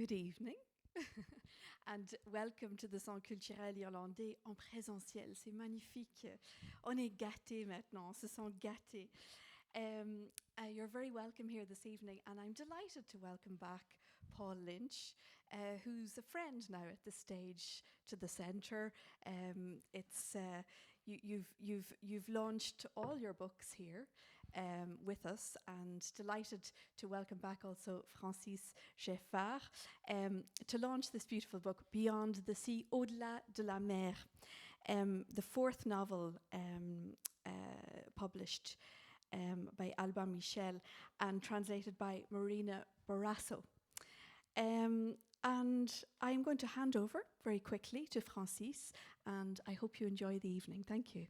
Good evening and welcome to the Centre culturel irlandais en présentiel. C'est magnifique. On est gâtés maintenant, on se sent gâtés. You're very welcome here this evening, and I'm delighted to welcome back Paul Lynch, who's a friend now at this stage to the centre. You've launched all your books here with us, and delighted to welcome back also Francis Geffard to launch this beautiful book, Beyond the Sea, Au-delà de la mer, the fourth novel published by Albin Michel and translated by Marina Barrasso. And I'm going to hand over very quickly to Francis, and I hope you enjoy the evening. Thank you.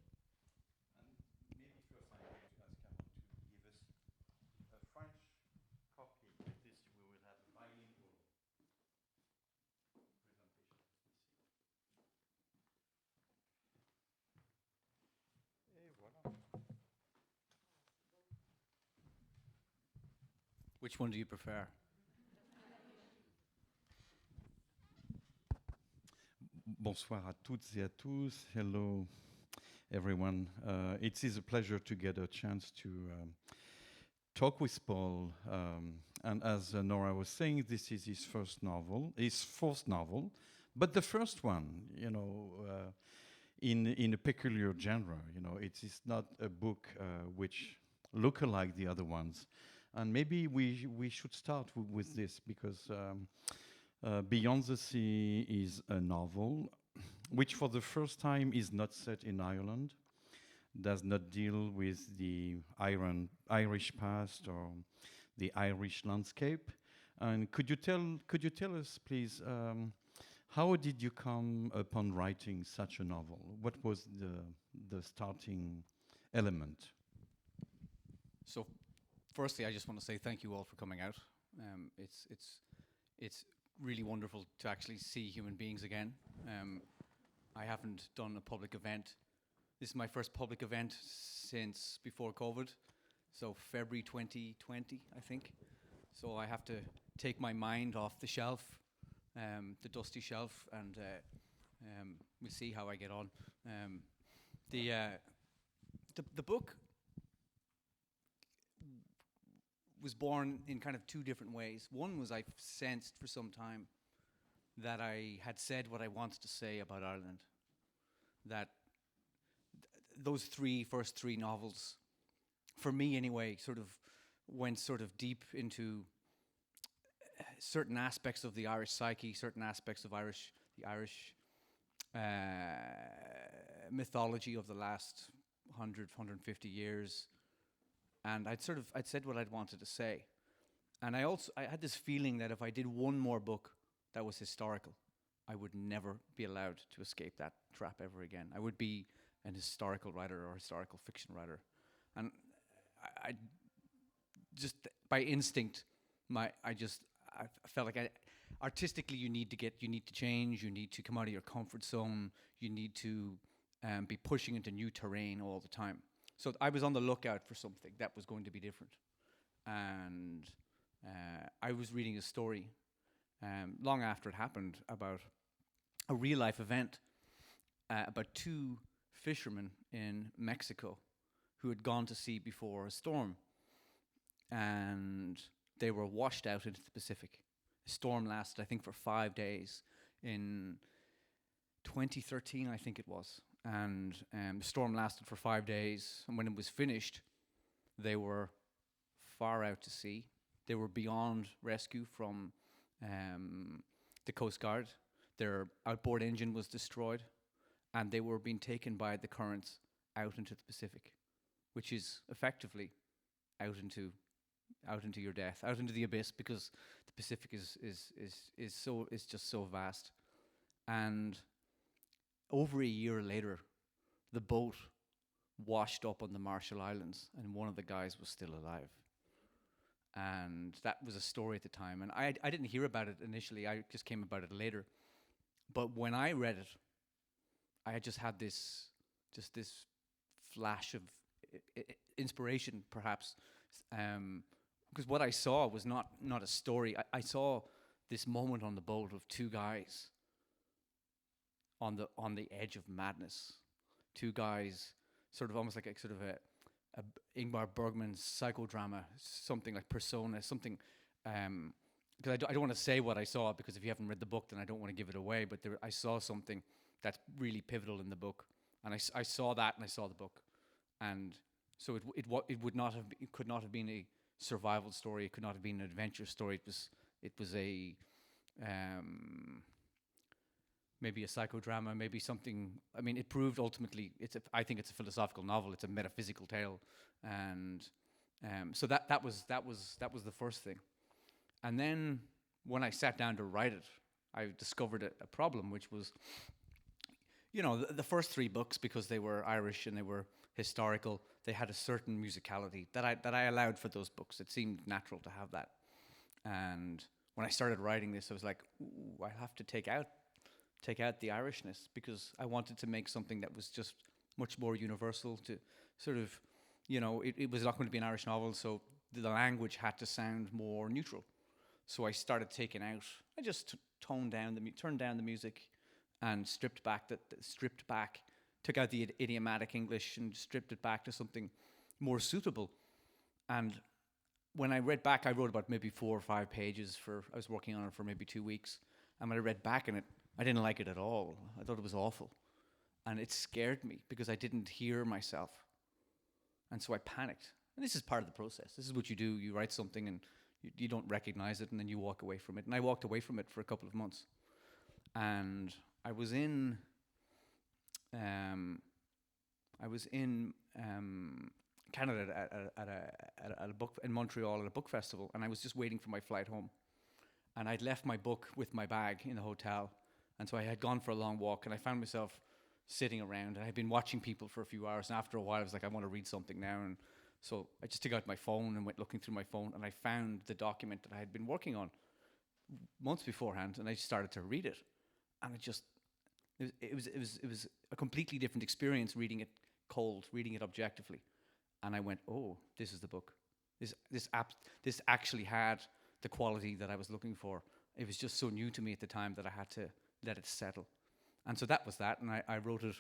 And maybe first I'm going to ask Cameron to give us a French copy. With this we will have a bilingual presentation. Et voilà. Which one do you prefer? Bonsoir à toutes et à tous. Hello, everyone. It is a pleasure to get a chance to talk with Paul. And as Nora was saying, this is his fourth novel, but the first one, in a peculiar genre. It is not a book which look alike the other ones. And maybe we should start with this because Beyond the Sea is a novel which for the first time is not set in Ireland, does not deal with the Irish past or the Irish landscape. And could you tell us, please, how did you come upon writing such a novel? What was the starting element? So, firstly, I just want to say thank you all for coming out. It's really wonderful to actually see human beings again. I haven't done a public event. This is my first public event since before COVID, so February 2020, I think. So I have to take my mind off the shelf, the dusty shelf, and we'll see how I get on. The book was born in kind of two different ways. One was I sensed for some time that I had said what I wanted to say about Ireland. That those first three novels, for me anyway, sort of went sort of deep into certain aspects of the Irish psyche, certain aspects of the Irish mythology of the last 150 years. And I'd said what I'd wanted to say. And I had this feeling that if I did one more book that was historical, I would never be allowed to escape that trap ever again. I would be an historical writer or historical fiction writer. And I just, by instinct, I felt like artistically you need to change, you need to come out of your comfort zone, you need to be pushing into new terrain all the time. So I was on the lookout for something that was going to be different. And I was reading a story long after it happened about a real-life event about two fishermen in Mexico who had gone to sea before a storm. And they were washed out into the Pacific. The storm lasted, I think, for 5 days in 2013, I think it was. And the storm lasted for 5 days, and when it was finished, they were far out to sea. They were beyond rescue from the Coast Guard. Their outboard engine was destroyed, and they were being taken by the currents out into the Pacific, which is effectively out into your death, out into the abyss, because the Pacific is just so vast. And over a year later, the boat washed up on the Marshall Islands, and one of the guys was still alive. And that was a story at the time. And I didn't hear about it initially. I just came about it later. But when I read it, I had just had this flash of inspiration, perhaps, because what I saw was not a story. I saw this moment on the boat of two guys on the edge of madness, two guys sort of almost like a Ingmar Bergman's psychodrama, something like Persona, something. Because I don't want to say what I saw, because if you haven't read the book, then I don't want to give it away. But I saw something that's really pivotal in the book, and I saw that, and I saw the book, and so it could not have been a survival story. It could not have been an adventure story. It was a maybe a psychodrama, maybe something. I mean, it proved ultimately. I think it's a philosophical novel. It's a metaphysical tale, and so that was the first thing. And then when I sat down to write it, I discovered a problem, which was, the first three books, because they were Irish and they were historical, they had a certain musicality that I allowed for those books. It seemed natural to have that. And when I started writing this, I was like, I have to take out the Irishness, because I wanted to make something that was just much more universal, to sort of, it was not going to be an Irish novel, so the language had to sound more neutral. So I started taking out. I just turned down the music, and stripped back. Took out the idiomatic English and stripped it back to something more suitable. And when I read back, I wrote about maybe 4 or 5 pages. I was working on it for maybe 2 weeks, and when I read back in it, I didn't like it at all. I thought it was awful, and it scared me because I didn't hear myself, and so I panicked. And this is part of the process. This is what you do. You write something and you don't recognize it, and then you walk away from it. And I walked away from it for a couple of months. And I was in Canada at a book in Montreal at a book festival, and I was just waiting for my flight home. And I'd left my book with my bag in the hotel, and so I had gone for a long walk, and I found myself sitting around, and I'd been watching people for a few hours, and after a while I was like, I want to read something now. And so I just took out my phone and went looking through my phone, and I found the document that I had been working on months beforehand, and I started to read it. And it was a completely different experience reading it cold, reading it objectively. And I went, oh, this is the book. This actually had the quality that I was looking for. It was just so new to me at the time that I had to let it settle. And so that was that, and I wrote it.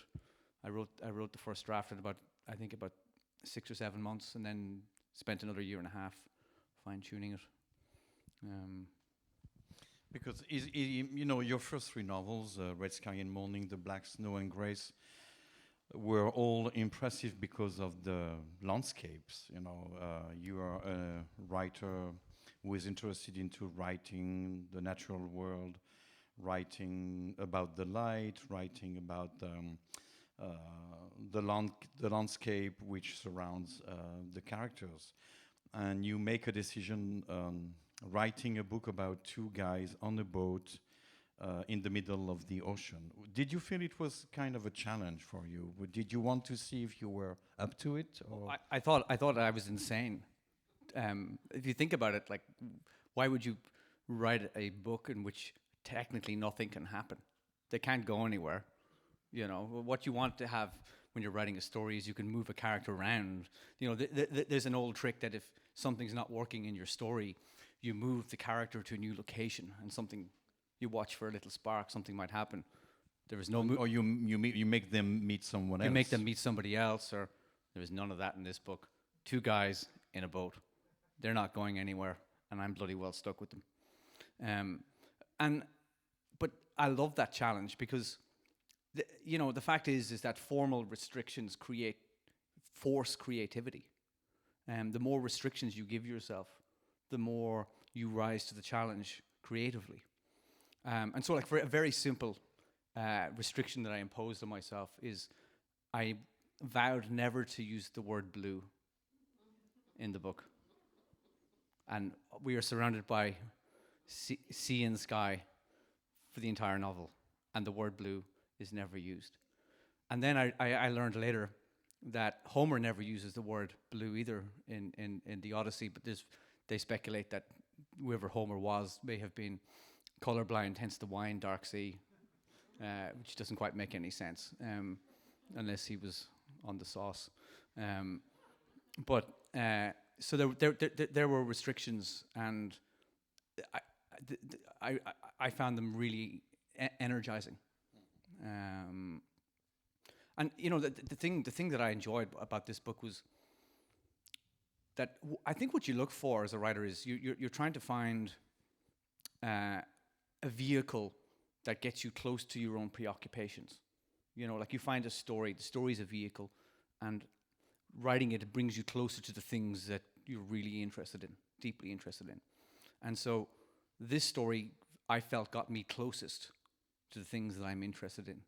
I wrote the first draft in about 6 or 7 months, and then spent another 1.5 years fine-tuning it. Because your first 3 novels, Red Sky and Morning, The Black Snow and Grace, were all impressive because of the landscapes. You are a writer who is interested into writing the natural world, writing about the light, writing about the landscape which surrounds the characters. And you make a decision writing a book about 2 guys on a boat in the middle of the ocean. Did you feel it was kind of a challenge for you? Did you want to see if you were up to it? Or? I thought I was insane. If you think about it, like, why would you write a book in which technically nothing can happen? They can't go anywhere. What you want to have when you're writing a story is you can move a character around. There's an old trick that if something's not working in your story, you move the character to a new location, and you watch for a little spark, something might happen. There is no... or you make them meet someone else. You make them meet somebody else, or there is none of that in this book. 2 guys in a boat. They're not going anywhere, and I'm bloody well stuck with them. But I love that challenge, because the fact is that formal restrictions force creativity. The more restrictions you give yourself, the more you rise to the challenge creatively. And so, like, for a very simple restriction that I imposed on myself is I vowed never to use the word blue in the book. And we are surrounded by sea and sky for the entire novel, and the word blue is never used. And then I learned later that Homer never uses the word blue either in the Odyssey, but they speculate that whoever Homer was may have been colorblind, hence the wine dark sea, which doesn't quite make any sense unless he was on the sauce. So there were restrictions, and I found them really energizing. And you know, the thing that I enjoyed about this book was that I think what you look for as a writer is you're trying to find a vehicle that gets you close to your own preoccupations. You know, like you find a story, the story's a vehicle, and writing it brings you closer to the things that you're really interested in, deeply interested in. And so this story, I felt, got me closest to the things that I'm interested in.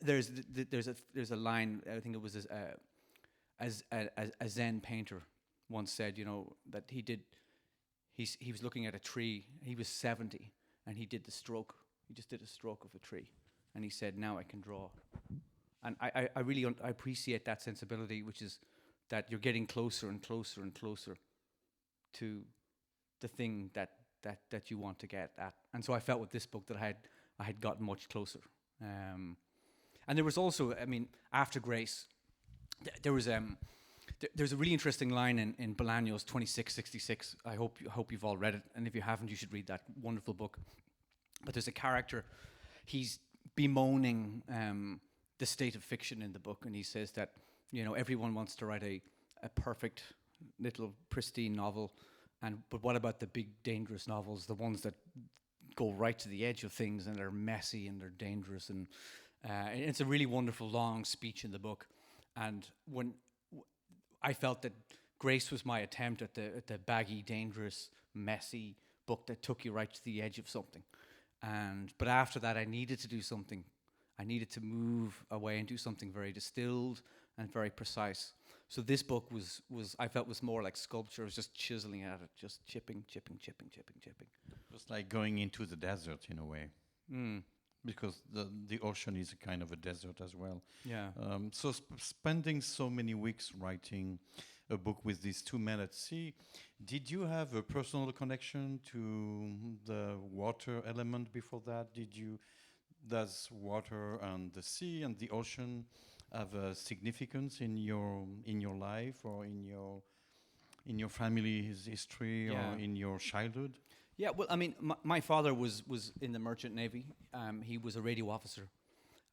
There's a line, I think it was as a Zen painter once said, you know, that he was looking at a tree, he was 70, and he just did a stroke of a tree, and he said, now I can draw. And I really I appreciate that sensibility, which is that you're getting closer and closer and closer to the thing that you want to get at. And so I felt with this book that I had gotten much closer. And there was also, I mean, after Grace, there's a really interesting line in Bolaño's 2666. I hope you've all read it, and if you haven't, you should read that wonderful book. But there's a character, he's bemoaning the state of fiction in the book, and he says that, you know, everyone wants to write a perfect little pristine novel, but what about the big dangerous novels, the ones that go right to the edge of things and they're messy and they're dangerous, and it's a really wonderful long speech in the book. And when I felt that Grace was my attempt at the baggy, dangerous, messy book that took you right to the edge of something. But after that, I needed to do something. I needed to move away and do something very distilled and very precise. So this book was I felt was more like sculpture. I was just chiseling at it, just chipping. It's like going into the desert in a way. Because the ocean is a kind of a desert as well. Yeah. So spending so many weeks writing a book with these two men at sea, did you have a personal connection to the water element before that? Does water and the sea and the ocean have a significance in your life or in your family's history or in your childhood? Yeah, well, I mean, my father was in the Merchant Navy. He was a radio officer.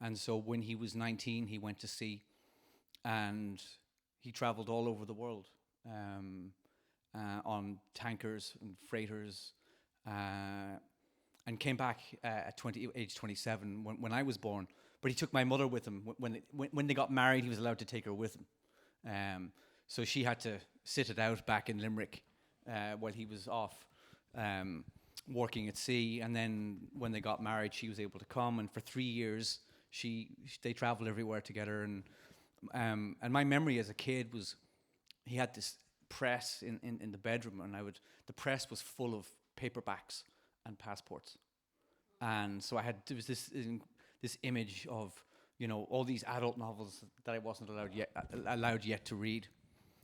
And so when he was 19, he went to sea. And he traveled all over the world on tankers and freighters, and came back at age 27 when I was born. But he took my mother with him. When they got married, he was allowed to take her with him. So she had to sit it out back in Limerick while he was off working at sea. And then when they got married, she was able to come. And for 3 years, they traveled everywhere together. And my memory as a kid was, he had this press in the bedroom, and the press was full of paperbacks and passports. And so there was this image of, you know, all these adult novels that I wasn't allowed yet to read.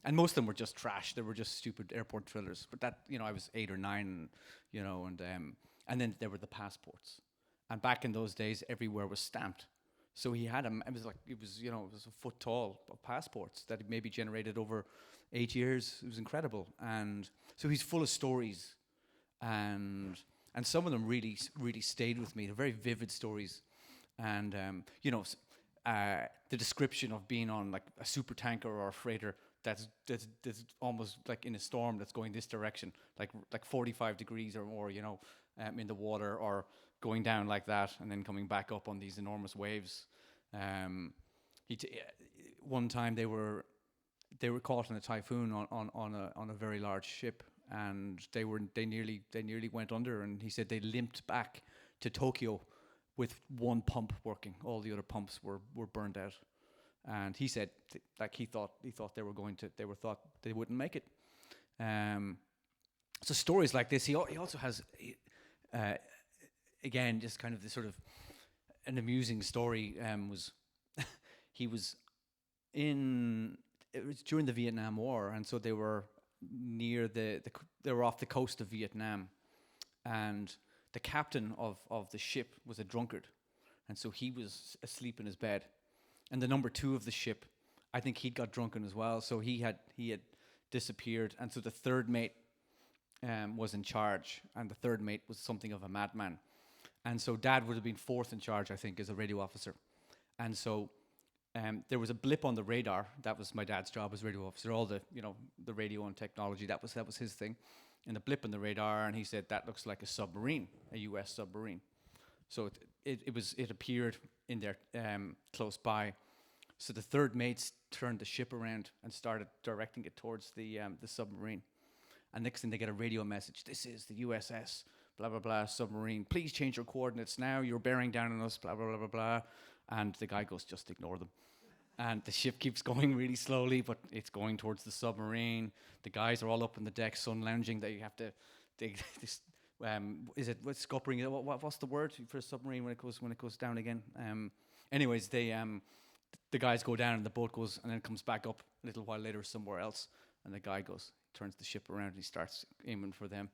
And most of them were just trash. They were just stupid airport thrillers. But that, you know, I was 8 or 9, you know, and then there were the passports. And back in those days, everywhere was stamped. So he had it was a foot tall of passports that he maybe generated over 8 years. It was incredible. And so he's full of stories. And some of them really, really stayed with me. They're very vivid stories. And, you know, the description of being on like a super tanker or a freighter that's almost like in a storm that's going this direction, like 45 degrees or more, you know, in the water, or going down like that and then coming back up on these enormous waves. One time they were caught in a typhoon on a very large ship, and they nearly went under. And he said they limped back to Tokyo with one pump working. All the other pumps were burned out. And he said he thought they thought they wouldn't make it. So stories like this. He also has again just kind of this sort of an amusing story. It was during the Vietnam War, and so they were near they were off the coast of Vietnam, and the captain of the ship was a drunkard, and so he was asleep in his bed. And the number 2 of the ship, I think he'd got drunken as well, so he had disappeared. And so the third mate was in charge, and the third mate was something of a madman. And so Dad would have been fourth in charge, I think, as a radio officer. And so there was a blip on the radar. That was my dad's job as radio officer. All the, the radio and technology, that was his thing. And the blip on the radar, and he said, that looks like a submarine, a US submarine. So it appeared in there close by. So the third mates turned the ship around and started directing it towards the submarine. And next thing they get a radio message, this is the USS, blah, blah, blah, submarine. Please change your coordinates now. You're bearing down on us, blah, blah, blah, blah, blah. And the guy goes, just ignore them. And the ship keeps going really slowly, but it's going towards the submarine. The guys are all up on the deck, sun lounging. They have to, what's scuppering? What's the word for a submarine when it goes down again? Anyways, the guys go down and the boat goes and then comes back up a little while later somewhere else. And the guy turns the ship around and he starts aiming for them.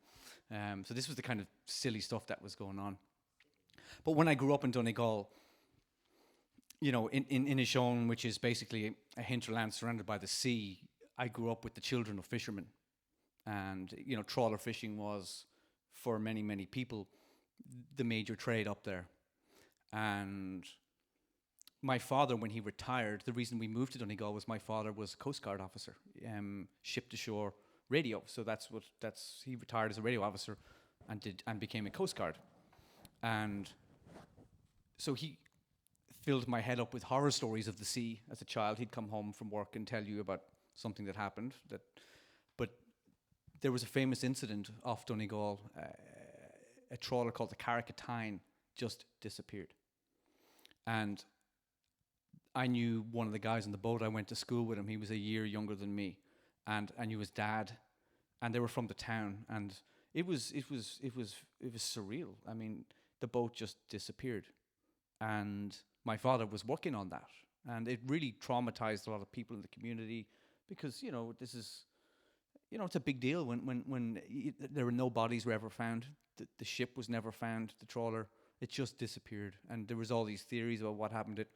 So this was the kind of silly stuff that was going on. But when I grew up in Donegal, in Inishowen, which is basically a hinterland surrounded by the sea, I grew up with the children of fishermen. And, trawler fishing was, for many, many people, the major trade up there. And my father, when he retired, the reason we moved to Donegal was my father was a Coast Guard officer, ship-to-shore radio. So he retired as a radio officer and became a Coast Guard. And so he filled my head up with horror stories of the sea as a child. He'd come home from work and tell you about something that happened. But there was a famous incident off Donegal. A trawler called the Carrickatine just disappeared. And I knew one of the guys on the boat. I went to school with him. He was a year younger than me, and I knew his dad. And they were from the town, and it was surreal. I mean, the boat just disappeared, and my father was working on that, and it really traumatized a lot of people in the community because this is it's a big deal when there were no bodies were ever found. The ship was never found. The trawler, it just disappeared, and there was all these theories about what happened to it.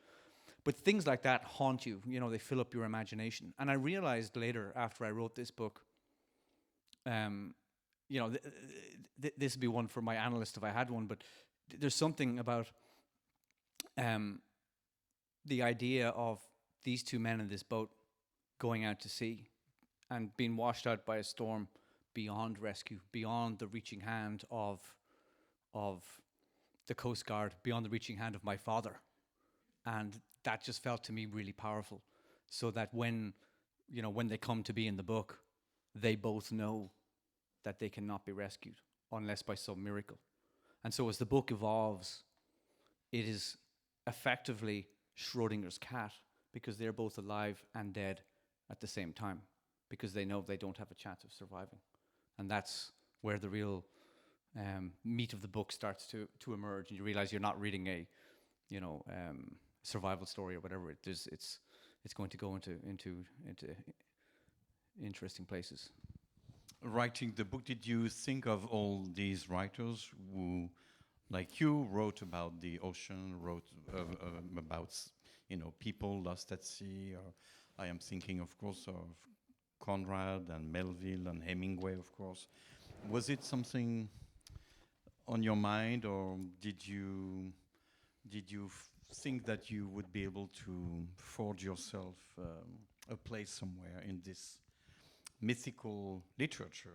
But things like that haunt you. They fill up your imagination. And I realized later, after I wrote this book, this would be one for my analyst if I had one, but there's something about the idea of these two men in this boat going out to sea and being washed out by a storm beyond rescue, beyond the reaching hand of the Coast Guard, beyond the reaching hand of my father. And that just felt to me really powerful. So that when they come to be in the book, they both know that they cannot be rescued unless by some miracle. And so as the book evolves, it is effectively Schrodinger's cat, because they're both alive and dead at the same time, because they know they don't have a chance of surviving. And that's where the real meat of the book starts to emerge, and you realize you're not reading a survival story or whatever. It's going to go into interesting places. Writing the book, did you think of all these writers who, like you, wrote about the ocean, wrote about people lost at sea? Or I am thinking, of course, of Conrad and Melville and Hemingway, of course. Was it something on your mind, or did you think that you would be able to forge yourself a place somewhere in this mythical literature?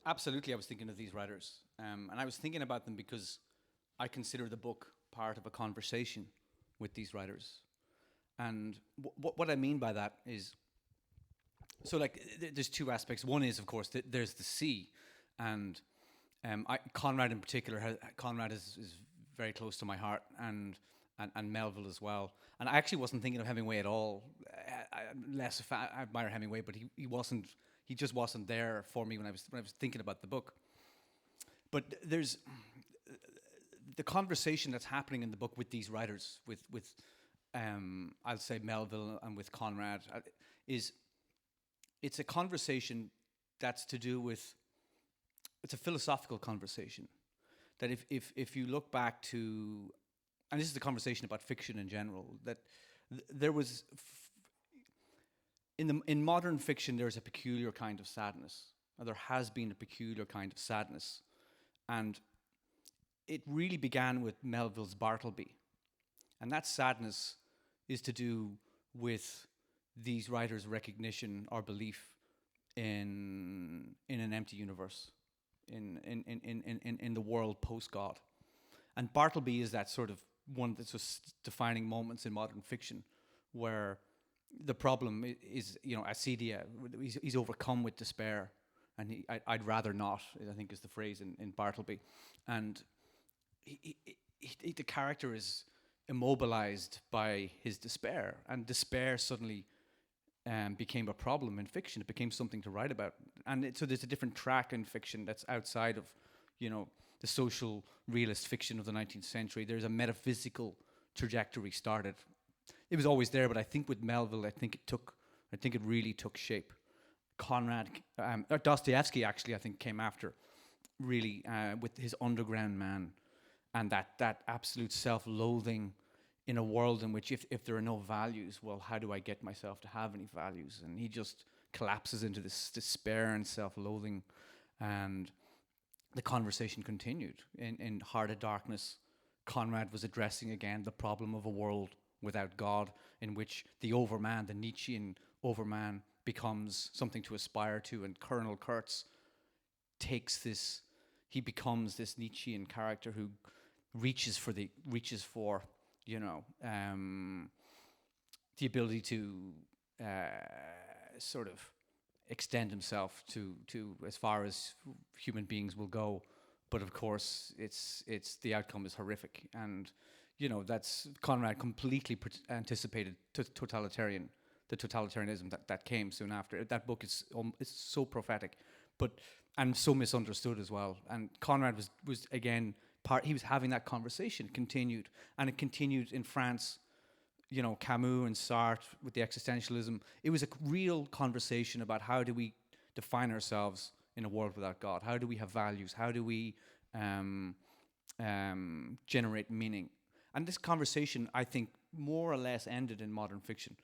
Absolutely. I was thinking of these writers, and I was thinking about them because I consider the book part of a conversation with these writers. And what I mean by that is, so there's two aspects. One is, of course, there's the sea, and Conrad in particular. Conrad is very close to my heart, and Melville as well. And I actually wasn't thinking of Hemingway at all. I admire Hemingway, but he wasn't. He just wasn't there for me when I was thinking about the book. But there's the conversation that's happening in the book with these writers, with I'll say Melville and with Conrad, it's a conversation that's to do with, it's a philosophical conversation. That if you look back to, and this is the conversation about fiction in general, that there was, in modern fiction, there's a peculiar kind of sadness. There has been a peculiar kind of sadness, and it really began with Melville's Bartleby, and that sadness is to do with these writers' recognition or belief in an empty universe, in the world post God. And Bartleby is that sort of one of the defining moments in modern fiction, where the problem is, acedia. He's overcome with despair, and I'd rather not, I think is the phrase in Bartleby. And the character is immobilized by his despair, and despair suddenly became a problem in fiction. It became something to write about. And so there's a different track in fiction that's outside of, the social realist fiction of the 19th century. There's a metaphysical trajectory started. It was always there, but I think with Melville, I think it really took shape. Dostoevsky actually, I think, came after, really, with his Underground Man, and that absolute self-loathing in a world in which if there are no values, well, how do I get myself to have any values? And he just collapses into this despair and self-loathing, and the conversation continued. In Heart of Darkness, Conrad was addressing again the problem of a world without God, in which the overman, the Nietzschean overman, becomes something to aspire to, and Colonel Kurtz becomes this Nietzschean character who reaches for the ability to sort of extend himself to as far as human beings will go, but of course it's the outcome is horrific, and that's Conrad completely anticipated the totalitarianism that came soon after. That book is so prophetic, and so misunderstood as well. And Conrad was again he was having that conversation, continued, and it continued in France. Camus and Sartre with the existentialism. It was a real conversation about how do we define ourselves in a world without God? How do we have values? How do we generate meaning? And this conversation, I think, more or less ended in modern fiction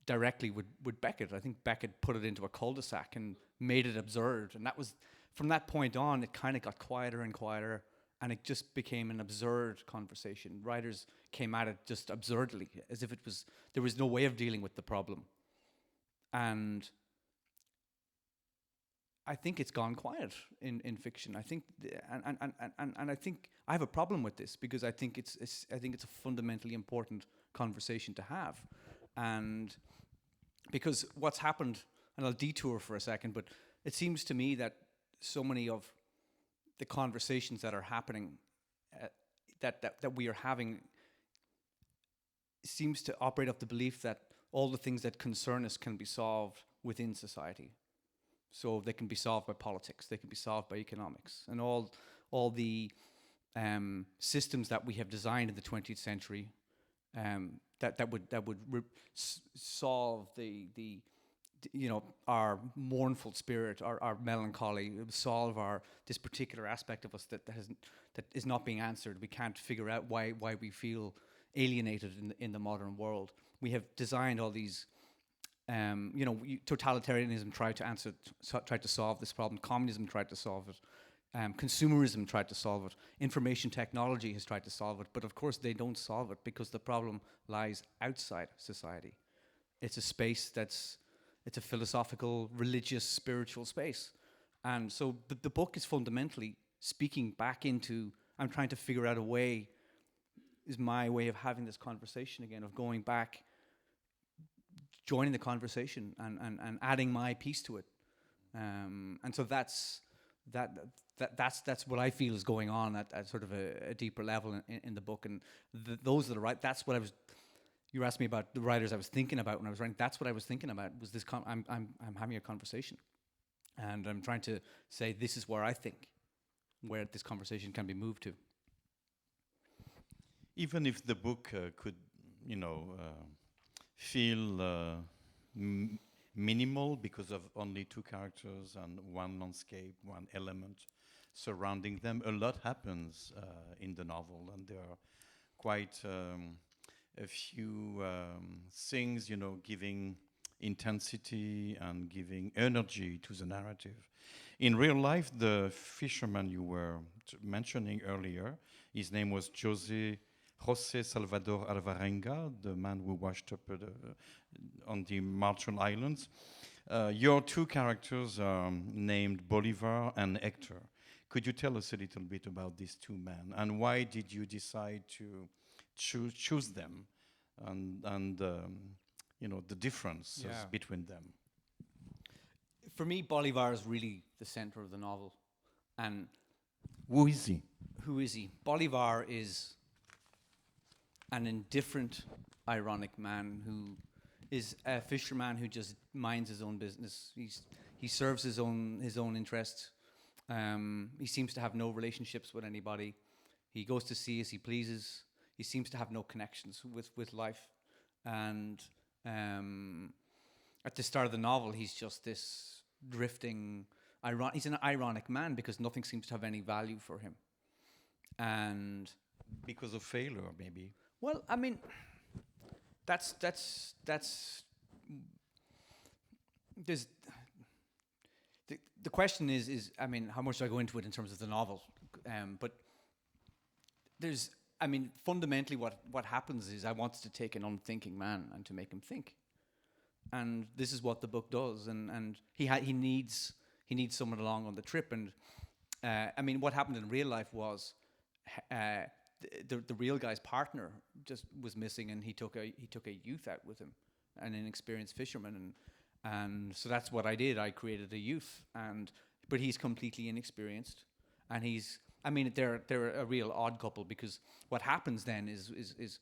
directly with Beckett. I think Beckett put it into a cul-de-sac and made it absurd. And that was, from that point on, it kind of got quieter and quieter, and it just became an absurd conversation. Writers came at it just absurdly, as if there was no way of dealing with the problem. And I think it's gone quiet in fiction. I think, and I think I have a problem with this, because I think it's a fundamentally important conversation to have, and because what's happened, and I'll detour for a second, but it seems to me that so many of the conversations that are happening, that we are having, seems to operate off the belief that all the things that concern us can be solved within society. So they can be solved by politics, they can be solved by economics, and all the systems that we have designed in the 20th century that would solve our mournful spirit, our melancholy, solve this particular aspect of us that is not being answered. We can't figure out why we feel alienated in the modern world. We have designed all these. Totalitarianism tried to solve this problem. Communism tried to solve it. Consumerism tried to solve it. Information technology has tried to solve it. But of course, they don't solve it, because the problem lies outside society. It's a space it's a philosophical, religious, spiritual space. And so the book is fundamentally speaking back into, I'm trying to figure out a way, is my way of having this conversation again, of going back, joining the conversation and adding my piece to it. And so that's what I feel is going on at sort of a deeper level in the book. And those are the right. That's what I was. You asked me about the writers I was thinking about when I was writing. That's what I was thinking about. Was this? I'm having a conversation, and I'm trying to say this is where I think where this conversation can be moved to. Even if the book could, feel minimal because of only two characters and one landscape, one element surrounding them, a lot happens in the novel, and there are quite a few things, giving intensity and giving energy to the narrative. In real life, the fisherman you were mentioning earlier, his name was José Salvador Alvarenga, the man who washed up on the Marshall Islands. Your two characters are named Bolivar and Hector. Could you tell us a little bit about these two men, and why did you decide to choose them, and the differences between them? For me, Bolivar is really the center of the novel. And who is he? Who is he? Bolivar is an indifferent, ironic man who is a fisherman who just minds his own business. He serves his own interests. He seems to have no relationships with anybody. He goes to sea as he pleases. He seems to have no connections with life. And at the start of the novel, he's just this drifting, he's an ironic man because nothing seems to have any value for him. And because of failure, maybe. Well, I mean, that's there's the question is I mean, how much do I go into it in terms of the novel? But there's, I mean, fundamentally what happens is I wanted to take an unthinking man and to make him think. And this is what the book does, and he needs someone along on the trip. And I mean, what happened in real life was the real guy's partner just was missing, and he took a youth out with him, an inexperienced fisherman, and so that's what I did. I created a youth, but he's completely inexperienced, and they're a real odd couple, because what happens then is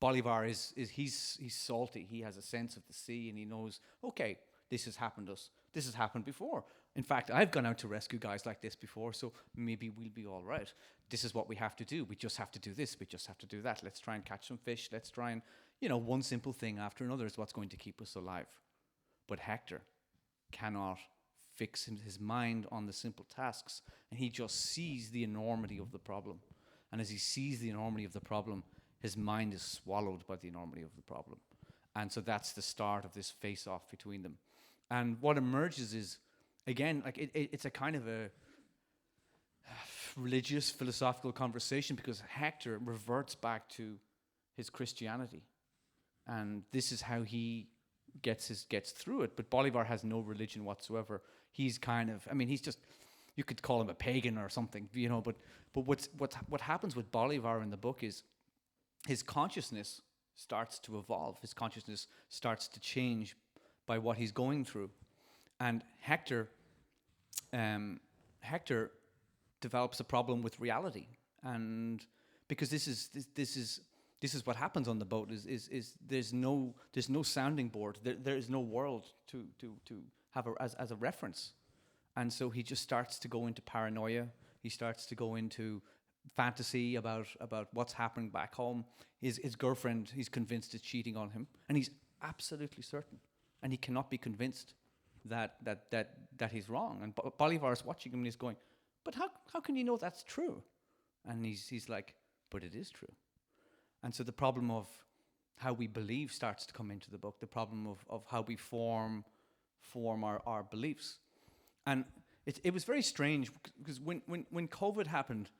Bolivar he's salty. He has a sense of the sea, and he knows, okay, this has happened us. This has happened before. In fact, I've gone out to rescue guys like this before, so maybe we'll be all right. This is what we have to do. We just have to do this. We just have to do that. Let's try and catch some fish. Let's try and, one simple thing after another is what's going to keep us alive. But Hector cannot fix his mind on the simple tasks, and he just sees the enormity of the problem. And as he sees the enormity of the problem, his mind is swallowed by the enormity of the problem. And so that's the start of this face-off between them. And what emerges is, again, like it's a kind of a religious, philosophical conversation, because Hector reverts back to his Christianity. And this is how he gets through it. But Bolivar has no religion whatsoever. He's kind of, he's just, you could call him a pagan or something, but what happens with Bolivar in the book is his consciousness starts to evolve. His consciousness starts to change by what he's going through. And Hector develops a problem with reality. And because this is what happens on the boat is there's no sounding board. There is no world to have as a reference. And so he just starts to go into paranoia. He starts to go into fantasy about what's happening back home. His girlfriend, he's convinced, is cheating on him, and he's absolutely certain, and he cannot be convinced that he's wrong. And Bolivar is watching him, and he's going, "But how can you know that's true?" And he's like, "But it is true." And so the problem of how we believe starts to come into the book. The problem of how we form our beliefs, and it was very strange because when COVID happened,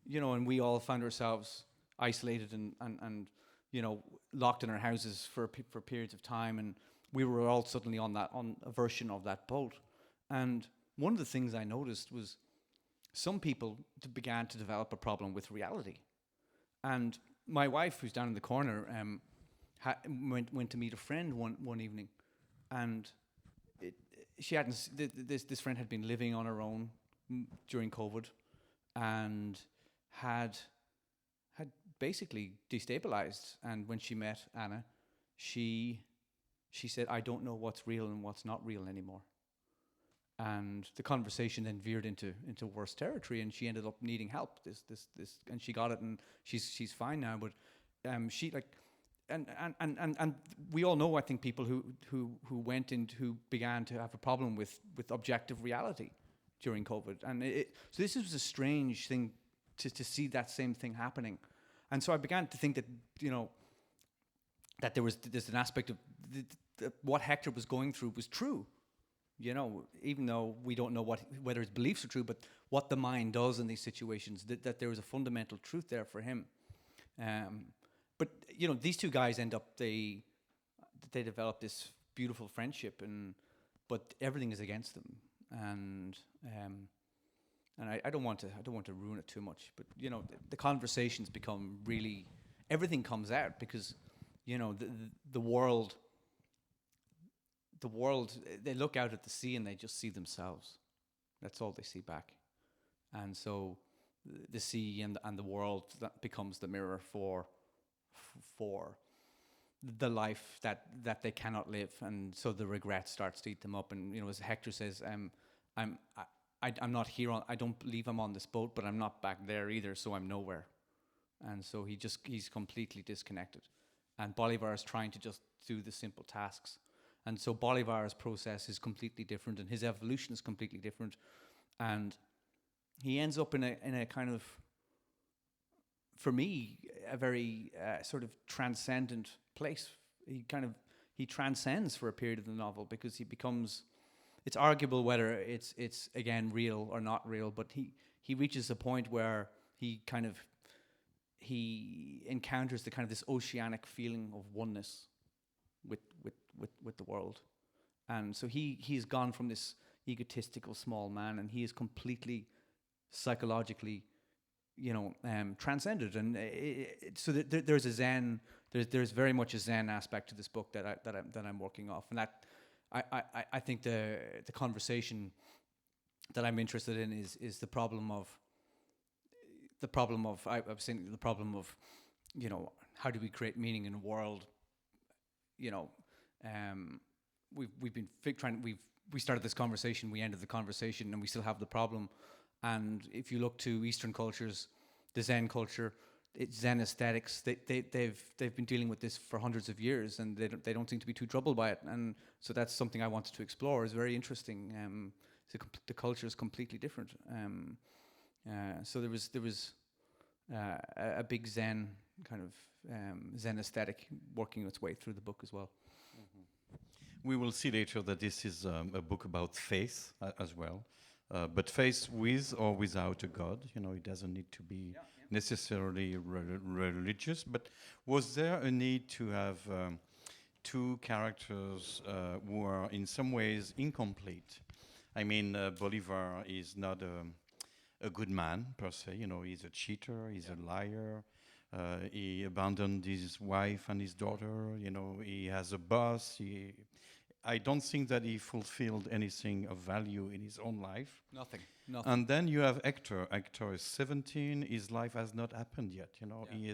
and we all found ourselves isolated and locked in our houses for periods of time, and we were all suddenly on a version of that boat. And one of the things I noticed was some people began to develop a problem with reality. And my wife, who's down in the corner, went to meet a friend one evening, and this friend had been living on her own during COVID, and had basically destabilized. And when she met Anna, she said, "I don't know what's real and what's not real anymore." And the conversation then veered into worse territory, and she ended up needing help. This, and she got it, and she's fine now. But she and we all know, I think, people who went into, who began to have a problem with objective reality during COVID. And so this was a strange thing to see that same thing happening. And so I began to think that, that there's an aspect of what Hector was going through was true. You know, even though we don't know whether his beliefs are true, but what the mind does in these situations, that there was a fundamental truth there for him. But you know, these two guys end up they develop this beautiful friendship, but everything is against them, and I don't want to ruin it too much. But you know, the conversations become really, everything comes out because you know the world. They look out at the sea and they just see themselves. That's all they see back, and so the sea and the world that becomes the mirror for the life that they cannot live, and so the regret starts to eat them up. And you know, as Hector says, I'm not here. I don't believe I'm on this boat, but I'm not back there either. So I'm nowhere, and so he's completely disconnected. And Bolivar is trying to just do the simple tasks. And so Bolivar's process is completely different, and his evolution is completely different, and he ends up in a kind of, for me, a very sort of transcendent place. He transcends for a period of the novel because he becomes. It's arguable whether it's again real or not real, but he reaches a point where he encounters the kind of this oceanic feeling of oneness with the world. And so he's gone from this egotistical small man, and he is completely psychologically, you know, transcended. And so there's a Zen, there's very much a Zen aspect to this book that I'm working off, and that I think the conversation that I'm interested in is the problem of I've seen the problem of, you know, how do we create meaning in a world, you know. We've been we started this conversation, we ended the conversation, and we still have the problem. And if you look to Eastern cultures, the Zen culture, Zen aesthetics, they've been dealing with this for hundreds of years, and they don't seem to be too troubled by it. And so that's something I wanted to explore. It's very interesting. The culture is completely different. So there was a big Zen kind of Zen aesthetic working its way through the book as well. We will see later that this is a book about faith as well, but faith with or without a God. You know, it doesn't need to be necessarily religious. But was there a need to have two characters who are in some ways incomplete? I mean, Bolivar is not a good man per se. You know, he's a cheater. He's a liar. He abandoned his wife and his daughter. You know, he has a boss. I don't think that he fulfilled anything of value in his own life. Nothing. And then you have Hector. Hector is 17. His life has not happened yet. You know, he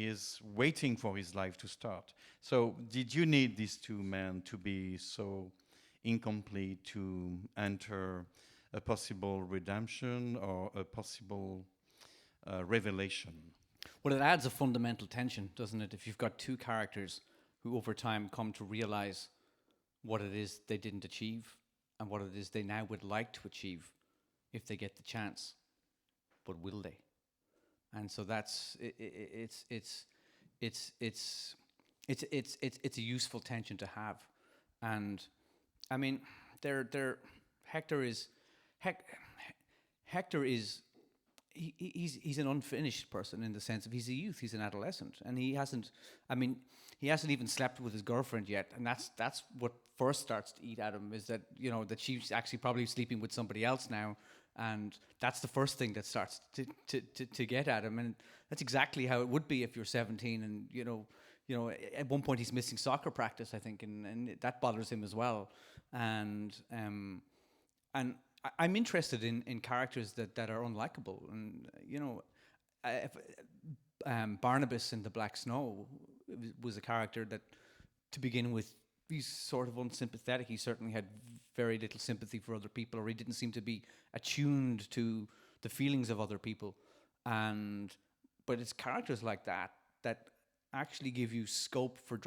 is waiting for his life to start. So, did you need these two men to be so incomplete to enter a possible redemption or a possible revelation? Well, it adds a fundamental tension, doesn't it? If you've got two characters who over time come to realize what it is they didn't achieve and what it is they now would like to achieve if they get the chance, but will they? And so that's it's a useful tension to have. And I mean, Hector is he's an unfinished person in the sense of he's a youth, he's an adolescent, and he hasn't even slept with his girlfriend yet, and that's what first starts to eat at him, is that, you know, that she's actually probably sleeping with somebody else now, and that's the first thing that starts to get at him. And that's exactly how it would be if you're 17, and you know at one point he's missing soccer practice, I think, and that bothers him as well. And I'm interested in characters that are unlikable, and you know, Barnabas in The Black Snow was a character that, to begin with, he's sort of unsympathetic. He certainly had very little sympathy for other people, or he didn't seem to be attuned to the feelings of other people. But it's characters like that actually give you scope for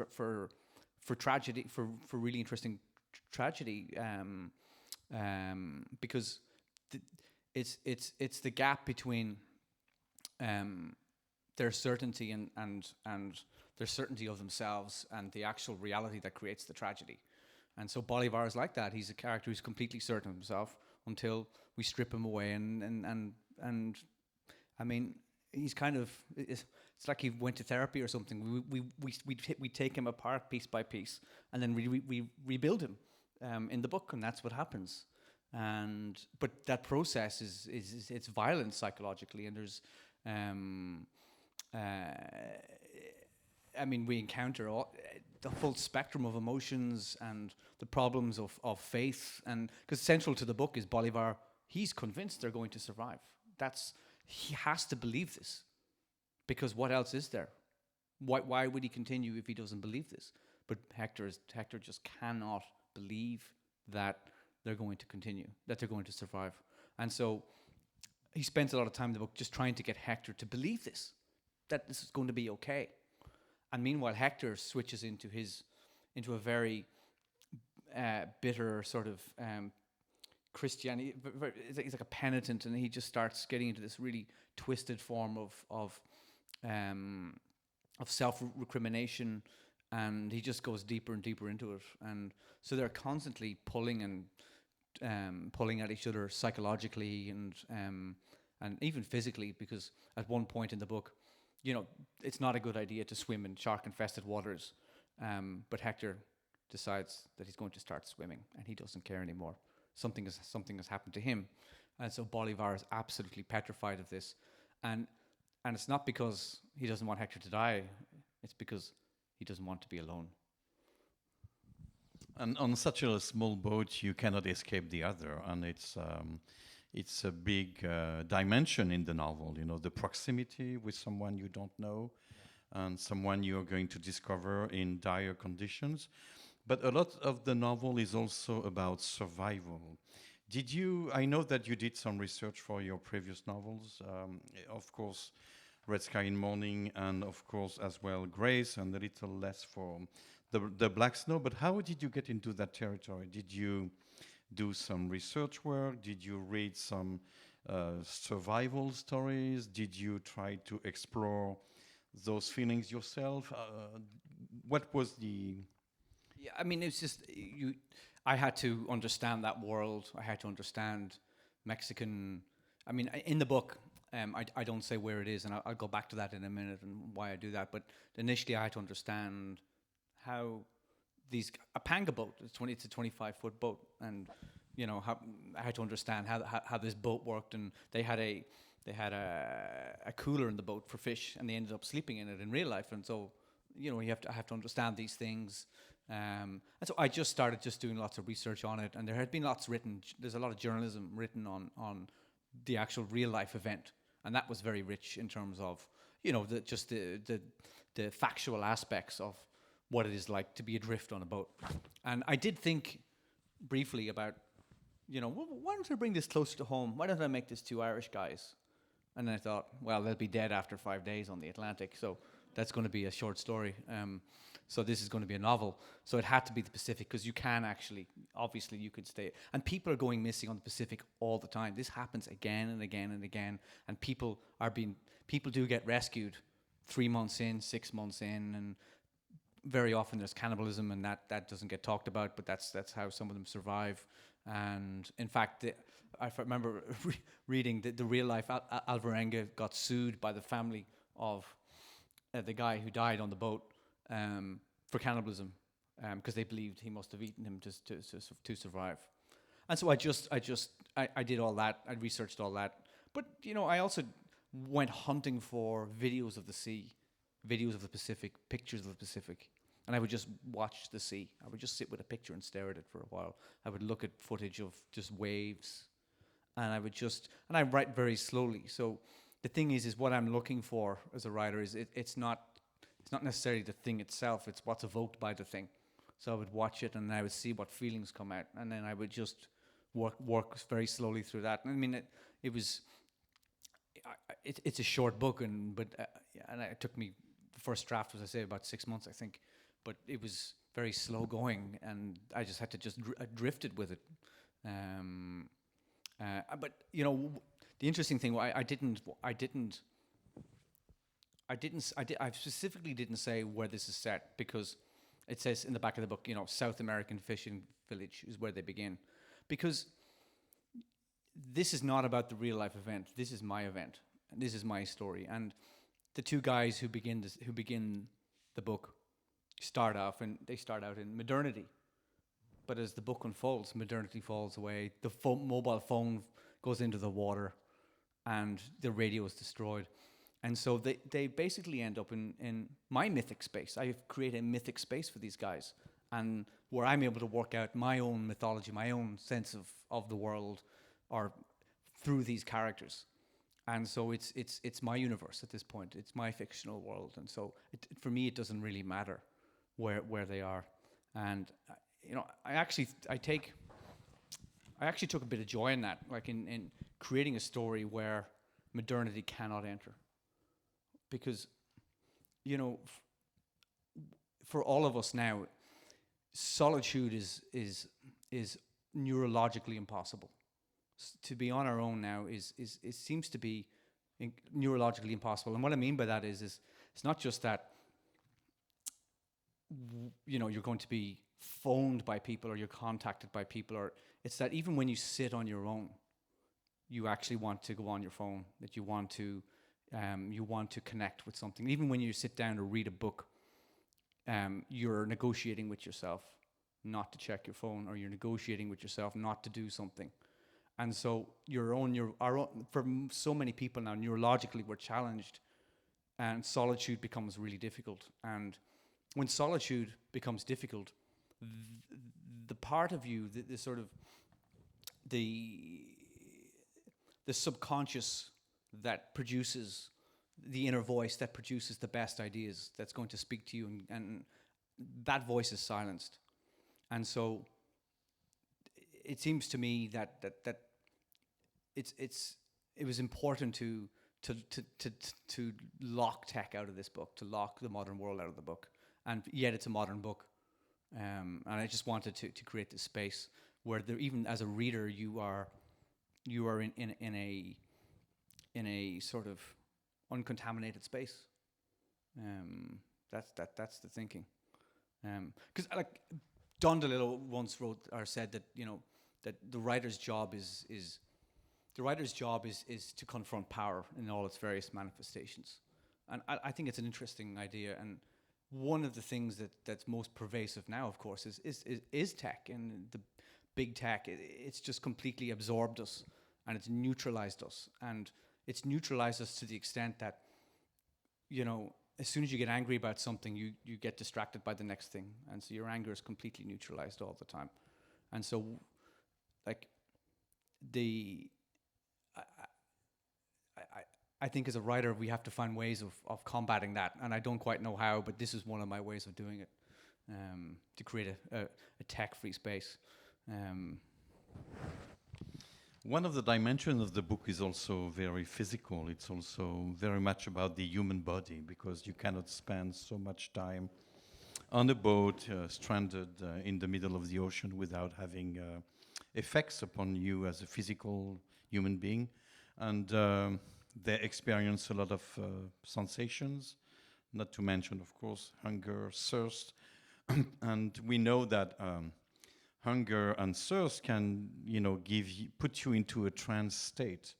tragedy, for really interesting tragedy. Because it's the gap between their certainty and their certainty of themselves and the actual reality that creates the tragedy. And so Bolivar is like that. He's a character who's completely certain of himself until we strip him away. And I mean, he's kind of, it's like he went to therapy or something. We take him apart piece by piece, and then we rebuild him in the book, and that's what happens. But that process is it's violent psychologically, and there's I mean, we encounter the full spectrum of emotions and the problems of faith, and because central to the book is Bolivar. He's convinced they're going to survive. He has to believe this, because what else is there? Why would he continue if he doesn't believe this? But Hector just cannot believe that they're going to continue, that they're going to survive. And so he spends a lot of time in the book just trying to get Hector to believe this, that this is going to be okay. And meanwhile, Hector switches into a very bitter sort of Christianity. He's like a penitent, and he just starts getting into this really twisted form of self-recrimination, and he just goes deeper and deeper into it. And so they're constantly pulling at each other psychologically and even physically, because at one point in the book, it's not a good idea to swim in shark-infested waters, but Hector decides that he's going to start swimming, and he doesn't care anymore. Something has happened to him, and so Bolivar is absolutely petrified of this, and it's not because he doesn't want Hector to die; it's because he doesn't want to be alone. And on such a small boat, you cannot escape the other, and it's a big dimension in the novel. The proximity with someone you don't know, and someone you're going to discover in dire conditions. But a lot of the novel is also about survival. I know that you did some research for your previous novels, of course, Red Sky in Morning, and of course as well Grace, and a little less for the Black Snow. But how did you get into that territory? Did you do some research work? Did you read some survival stories? Did you try to explore those feelings yourself? What was the... Yeah, I mean, it's just I had to understand that world. I had to understand Mexican. I mean, in the book, I don't say where it is, and I'll go back to that in a minute and why I do that. But initially, I had to understand how a panga boat, it's a 25-foot boat, and how I had to understand how this boat worked, and they had a cooler in the boat for fish, and they ended up sleeping in it in real life, and so you have to understand these things. And so I just started doing lots of research on it, and there had been lots written. There's a lot of journalism written on the actual real life event, and that was very rich in terms of the factual aspects of what it is like to be adrift on a boat. And I did think briefly about, why don't I bring this closer to home? Why don't I make this two Irish guys? And then I thought, well, they'll be dead after 5 days on the Atlantic, so that's going to be a short story. So this is going to be a novel. So it had to be the Pacific, because you can obviously you could stay. And people are going missing on the Pacific all the time. This happens again and again and again. And people do get rescued 3 months in, 6 months in, and very often there's cannibalism, and that doesn't get talked about, but that's how some of them survive. And in fact, I remember reading that the real life Alvarenga got sued by the family of the guy who died on the boat for cannibalism, because they believed he must have eaten him to survive. And so I did all that. I researched all that. But I also went hunting for videos of the sea, videos of the Pacific, pictures of the Pacific, and I would just watch the sea. I would just sit with a picture and stare at it for a while. I would look at footage of just waves, and I write very slowly. So the thing is what I'm looking for as a writer is it's not necessarily the thing itself, it's what's evoked by the thing. So I would watch it, and I would see what feelings come out, and then I would just work very slowly through that. And I mean, it's a short book, and it took me, the first draft was, I say, about 6 months, I think, but it was very slow going, and I just had to drifted with it. But the interesting thing, I didn't I specifically didn't say where this is set, because it says in the back of the book, South American fishing village is where they begin, because this is not about the real life event. This is my event, and this is my story. And the two guys who begin the book start out in modernity, but as the book unfolds, modernity falls away. The mobile phone goes into the water, and the radio is destroyed. And so they basically end up in my mythic space. I create a mythic space for these guys, and where I'm able to work out my own mythology, my own sense of the world, or through these characters. And so it's my universe at this point. It's my fictional world. And so for me, it doesn't really matter where they are. And I actually took a bit of joy in that, like in creating a story where modernity cannot enter. Because, for all of us now, solitude is neurologically impossible. To be on our own now it seems to be neurologically impossible. And what I mean by that is it's not just that you're going to be phoned by people or you're contacted by people, or it's that even when you sit on your own, you actually want to go on your phone, that you want to connect with something. Even when you sit down to read a book, you're negotiating with yourself not to check your phone, or you're negotiating with yourself not to do something. And so for so many people now, neurologically, we're challenged, and solitude becomes really difficult. And when solitude becomes difficult, the part of you, the sort of the subconscious that produces the inner voice, that produces the best ideas, that's going to speak to you, and that voice is silenced. And so it seems to me that it was important to lock tech out of this book, to lock the modern world out of the book, and yet it's a modern book. And I just wanted to create this space where even as a reader, you are in a sort of uncontaminated space. That's the thinking. Because like Don DeLillo once wrote or said that that the writer's job is to confront power in all its various manifestations. And I think it's an interesting idea. And one of the things that's most pervasive now, of course, is tech, and the big tech. It's just completely absorbed us, and it's neutralized us. And it's neutralized us to the extent that, as soon as you get angry about something, you get distracted by the next thing. And so your anger is completely neutralized all the time. And so, like, I think as a writer, we have to find ways of combating that. And I don't quite know how, but this is one of my ways of doing it, to create a tech-free space. One of the dimensions of the book is also very physical. It's also very much about the human body, because you cannot spend so much time on a boat, stranded in the middle of the ocean, without having effects upon you as a physical human being. And they experience a lot of sensations, not to mention, of course, hunger, thirst. And we know that hunger and thirst can, put you into a trance state,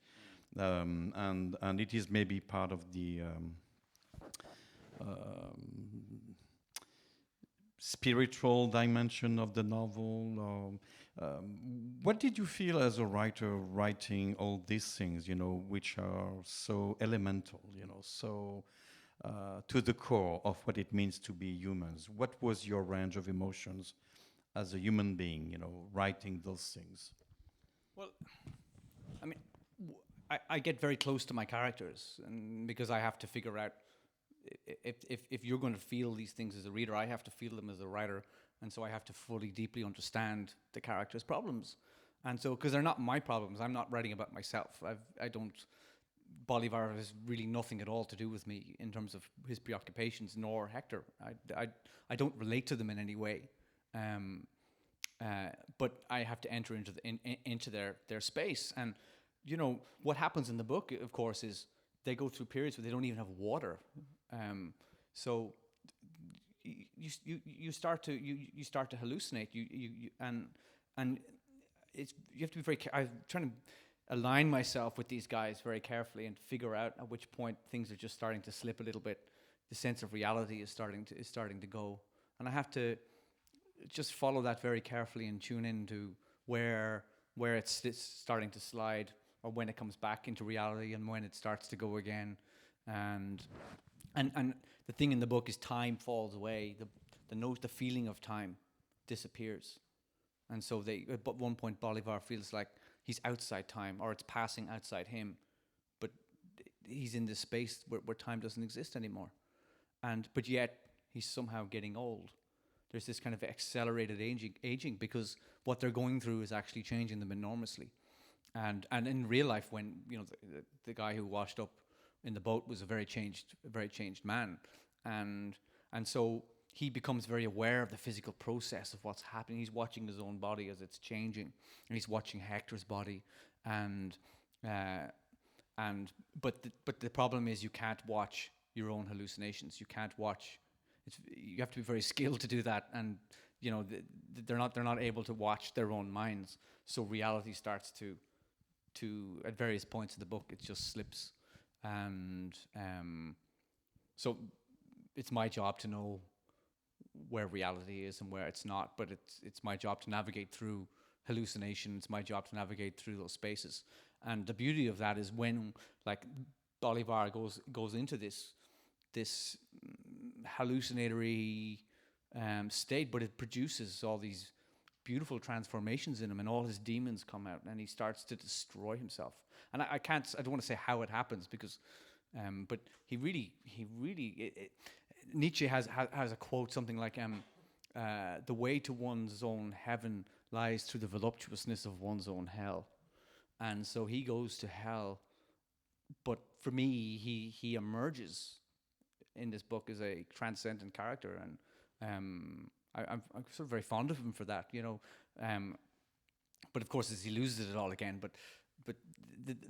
and it is maybe part of the spiritual dimension of the novel. What did you feel as a writer writing all these things, which are so elemental, so to the core of what it means to be humans? What was your range of emotions as a human being, writing those things? Well, I mean, I get very close to my characters, and because I have to figure out if you're going to feel these things as a reader, I have to feel them as a writer, and so I have to fully, deeply understand the characters' problems. And so, because they're not my problems, I'm not writing about myself. Bolivar has really nothing at all to do with me in terms of his preoccupations, nor Hector. I don't relate to them in any way. But I have to enter into their space. And what happens in the book, of course, is they go through periods where they don't even have water. So you start to hallucinate. And it's, you have to be very. I'm trying to align myself with these guys very carefully and figure out at which point things are just starting to slip a little bit. The sense of reality is starting to go, and I have to just follow that very carefully and tune into where it's starting to slide, or when it comes back into reality, and when it starts to go again. And the thing in the book is time falls away. The feeling of time disappears, and so at one point Bolivar feels like he's outside time, or it's passing outside him, but he's in this space where time doesn't exist anymore, but yet he's somehow getting old. There's this kind of accelerated aging because what they're going through is actually changing them enormously. And in real life, when the guy who washed up in the boat was a very changed man, and so he becomes very aware of the physical process of what's happening. He's watching his own body as it's changing, and he's watching Hector's body, but the problem is you can't watch your own hallucinations. You can't watch. You have to be very skilled to do that, and they're not able to watch their own minds. So reality starts to at various points in the book it just slips, and so it's my job to know where reality is and where it's not. But it's my job to navigate through hallucination. It's my job to navigate through those spaces. And the beauty of that is when Bolivar goes into this hallucinatory state, but it produces all these beautiful transformations in him, and all his demons come out, and he starts to destroy himself. And I don't want to say how it happens, because but he really Nietzsche has a quote, something like the way to one's own heaven lies through the voluptuousness of one's own hell. And so he goes to hell, but for me he emerges in this book as a transcendent character, and I'm sort of very fond of him for that, but of course as he loses it all again, but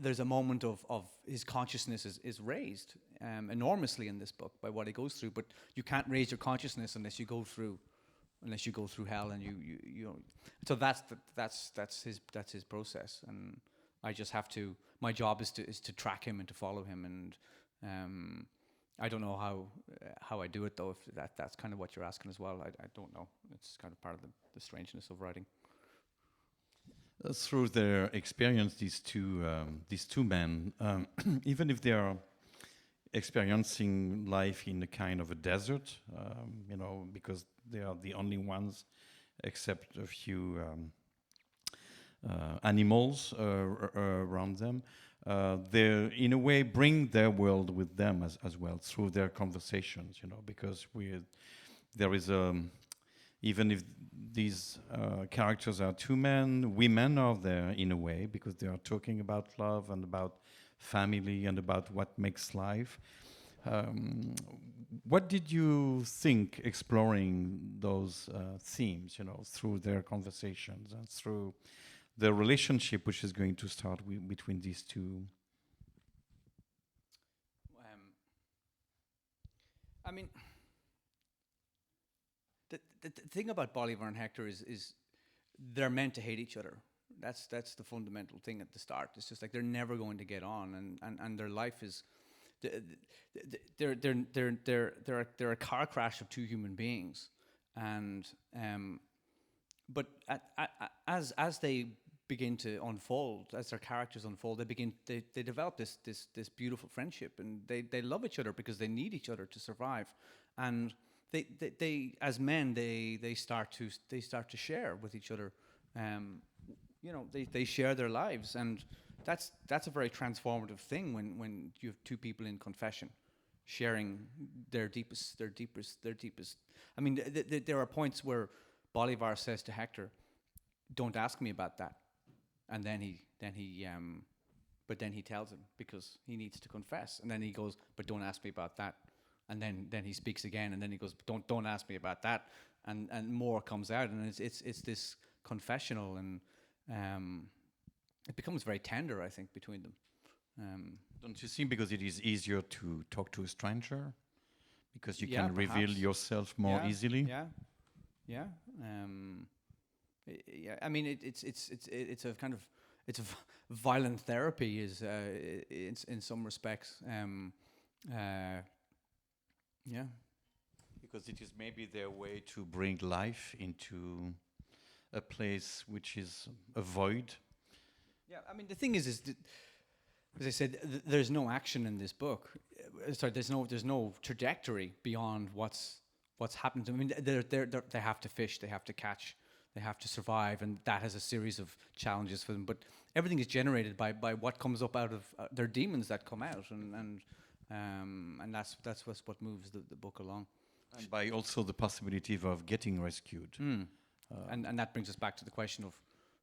there's a moment of his consciousness is raised enormously in this book by what he goes through. But you can't raise your consciousness unless you go through hell, and you so that's his process, and I just have to, my job is to track him and to follow him, and I don't know how I do it, though, if that's kind of what you're asking as well. I don't know. It's kind of part of the strangeness of writing. Through their experience, these two men, even if they are experiencing life in a kind of a desert, because they are the only ones, except a few animals around them, they, in a way, bring their world with them as well through their conversations, because there is even if these characters are two men, women are there in a way, because they are talking about love and about family and about what makes life. What did you think exploring those themes, through their conversations and through the relationship which is going to start between these two? I mean, the thing about Bolivar and Hector is they're meant to hate each other. That's the fundamental thing at the start. It's just like they're never going to get on, and their life is they're a car crash of two human beings, and but as they begin to unfold, as their characters unfold, they develop this beautiful friendship, and they love each other because they need each other to survive, and they as men they start to share with each other. They share their lives, and that's a very transformative thing when you have two people in confession sharing their deepest. I mean, there are points where Bolivar says to Hector, "Don't ask me about that," and then he tells him because he needs to confess, and then he goes, "But don't ask me about that," and then he speaks again, and then he goes, "Don't ask me about that," and more comes out, and it's this confessional, and it becomes very tender, I think, between them. Don't you think because it is easier to talk to a stranger? Because you Yeah, can reveal perhaps. yourself more Yeah, easily? Yeah, yeah. Yeah. I mean, it's a kind of violent therapy is in some respects. Yeah. Because it is maybe their way to bring life into a place which is a void. Yeah. I mean, the thing is that, as I said, there's no action in this book. Sorry, there's no trajectory beyond what's happened. I mean, they have to fish, they have to catch, they have to survive, and that has a series of challenges for them. But everything is generated by what comes up out of their demons that come out, and that's what moves the book along. And by also the possibility of getting rescued. And that brings us back to the question of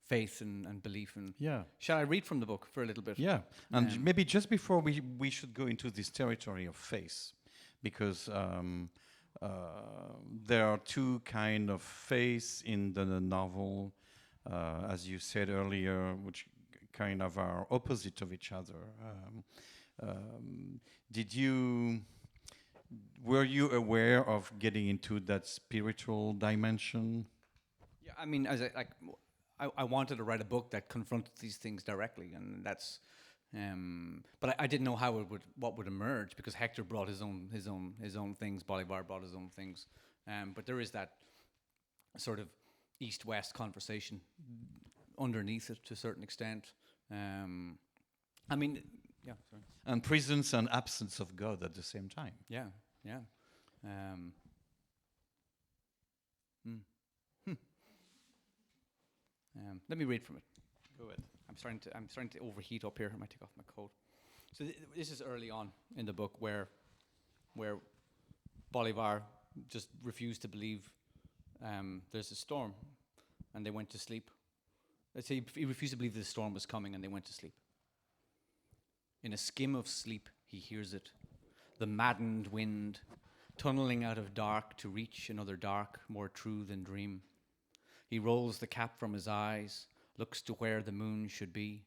faith and belief. And Yeah. shall I read from the book for a little bit? Yeah, and maybe just before we should go into this territory of faith, because there are two kind of faith in the novel, as you said earlier, which kind of are opposite of each other. Were you aware of getting into that spiritual dimension? Yeah, I mean, I wanted to write a book that confronted these things directly, and that's. But I didn't know what would emerge, because Hector brought his own things. Bolivar brought his own things, but there is that sort of east-west conversation underneath it to a certain extent. I mean, yeah, sorry. And presence and absence of God at the same time. Yeah. Let me read from it. Go ahead. I'm starting to overheat up here. I might take off my coat. So this is early on in the book where Bolivar just refused to believe there's a storm, and they went to sleep. Let's say he refused to believe the storm was coming, and they went to sleep. In a skim of sleep, he hears it, the maddened wind, tunneling out of dark to reach another dark, more true than dream. He rolls the cap from his eyes, looks to where the moon should be.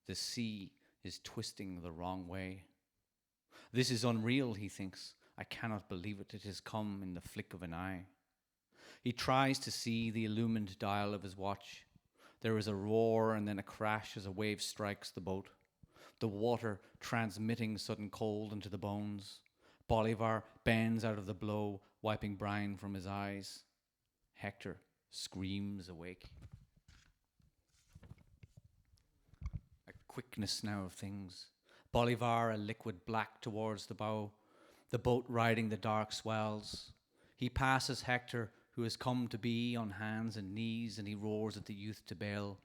The sea is twisting the wrong way. This is unreal, he thinks. I cannot believe it. It has come in the flick of an eye. He tries to see the illumined dial of his watch. There is a roar and then a crash as a wave strikes the boat. The water transmitting sudden cold into the bones. Bolivar bends out of the blow, wiping brine from his eyes. Hector screams awake. A quickness now of things. Bolivar a liquid black towards the bow, the boat riding the dark swells. He passes Hector, who has come to be on hands and knees, and he roars at the youth to bail.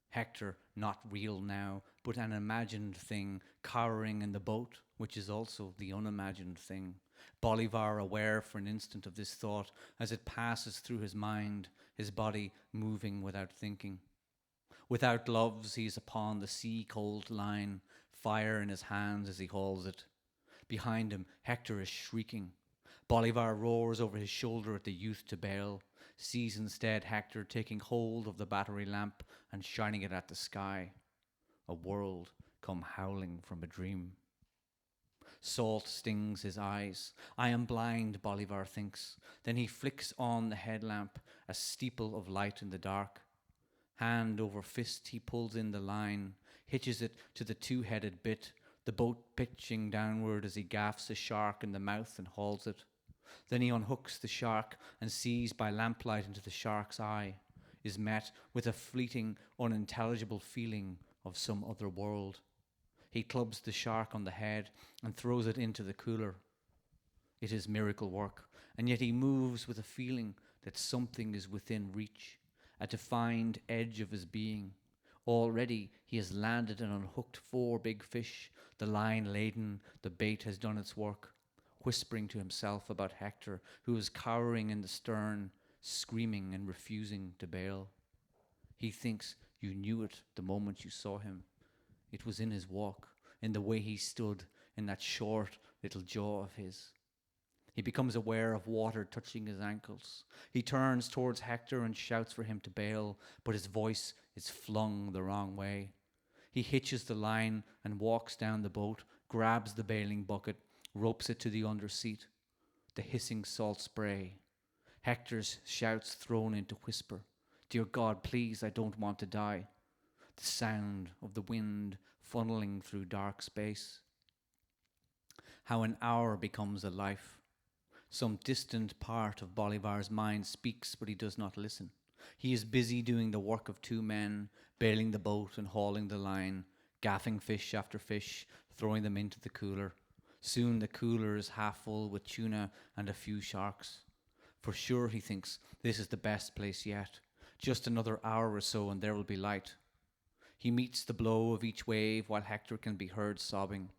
Hector, not real now, but an imagined thing, cowering in the boat, which is also the unimagined thing. Bolivar aware for an instant of this thought as it passes through his mind, his body moving without thinking. Without gloves, he is upon the sea-cold line, fire in his hands as he hauls it. Behind him, Hector is shrieking. Bolivar roars over his shoulder at the youth to bail, sees instead Hector taking hold of the battery lamp and shining it at the sky. A world come howling from a dream. Salt stings his eyes. I am blind, Bolivar thinks. Then he flicks on the headlamp, a steeple of light in the dark. Hand over fist, he pulls in the line, hitches it to the two-headed bit, the boat pitching downward as he gaffs a shark in the mouth and hauls it. Then he unhooks the shark and sees by lamplight into the shark's eye, is met with a fleeting, unintelligible feeling of some other world. He clubs the shark on the head and throws it into the cooler. It is miracle work, and yet he moves with a feeling that something is within reach, a defined edge of his being. Already he has landed and unhooked 4 big fish, the line laden, the bait has done its work, whispering to himself about Hector, who is cowering in the stern, screaming and refusing to bail. He thinks you knew it the moment you saw him. It was in his walk, in the way he stood, in that short little jaw of his. He becomes aware of water touching his ankles. He turns towards Hector and shouts for him to bail, but his voice is flung the wrong way. He hitches the line and walks down the boat, grabs the bailing bucket, ropes it to the under seat. The hissing salt spray. Hector's shouts thrown into whisper. Dear God, please, I don't want to die. The sound of the wind funneling through dark space. How an hour becomes a life. Some distant part of Bolivar's mind speaks, but he does not listen. He is busy doing the work of two men, bailing the boat and hauling the line, gaffing fish after fish, throwing them into the cooler. Soon the cooler is half full with tuna and a few sharks. For sure, he thinks, this is the best place yet. Just another hour or so and there will be light. He meets the blow of each wave while Hector can be heard sobbing.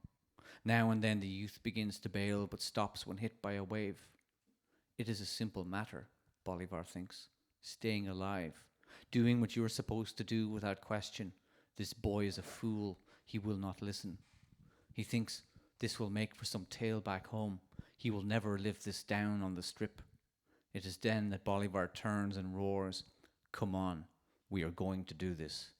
Now and then the youth begins to bail but stops when hit by a wave. It is a simple matter, Bolivar thinks. Staying alive. Doing what you are supposed to do without question. This boy is a fool. He will not listen. He thinks this will make for some tale back home. He will never live this down on the strip. It is then that Bolivar turns and roars, "Come on, we are going to do this."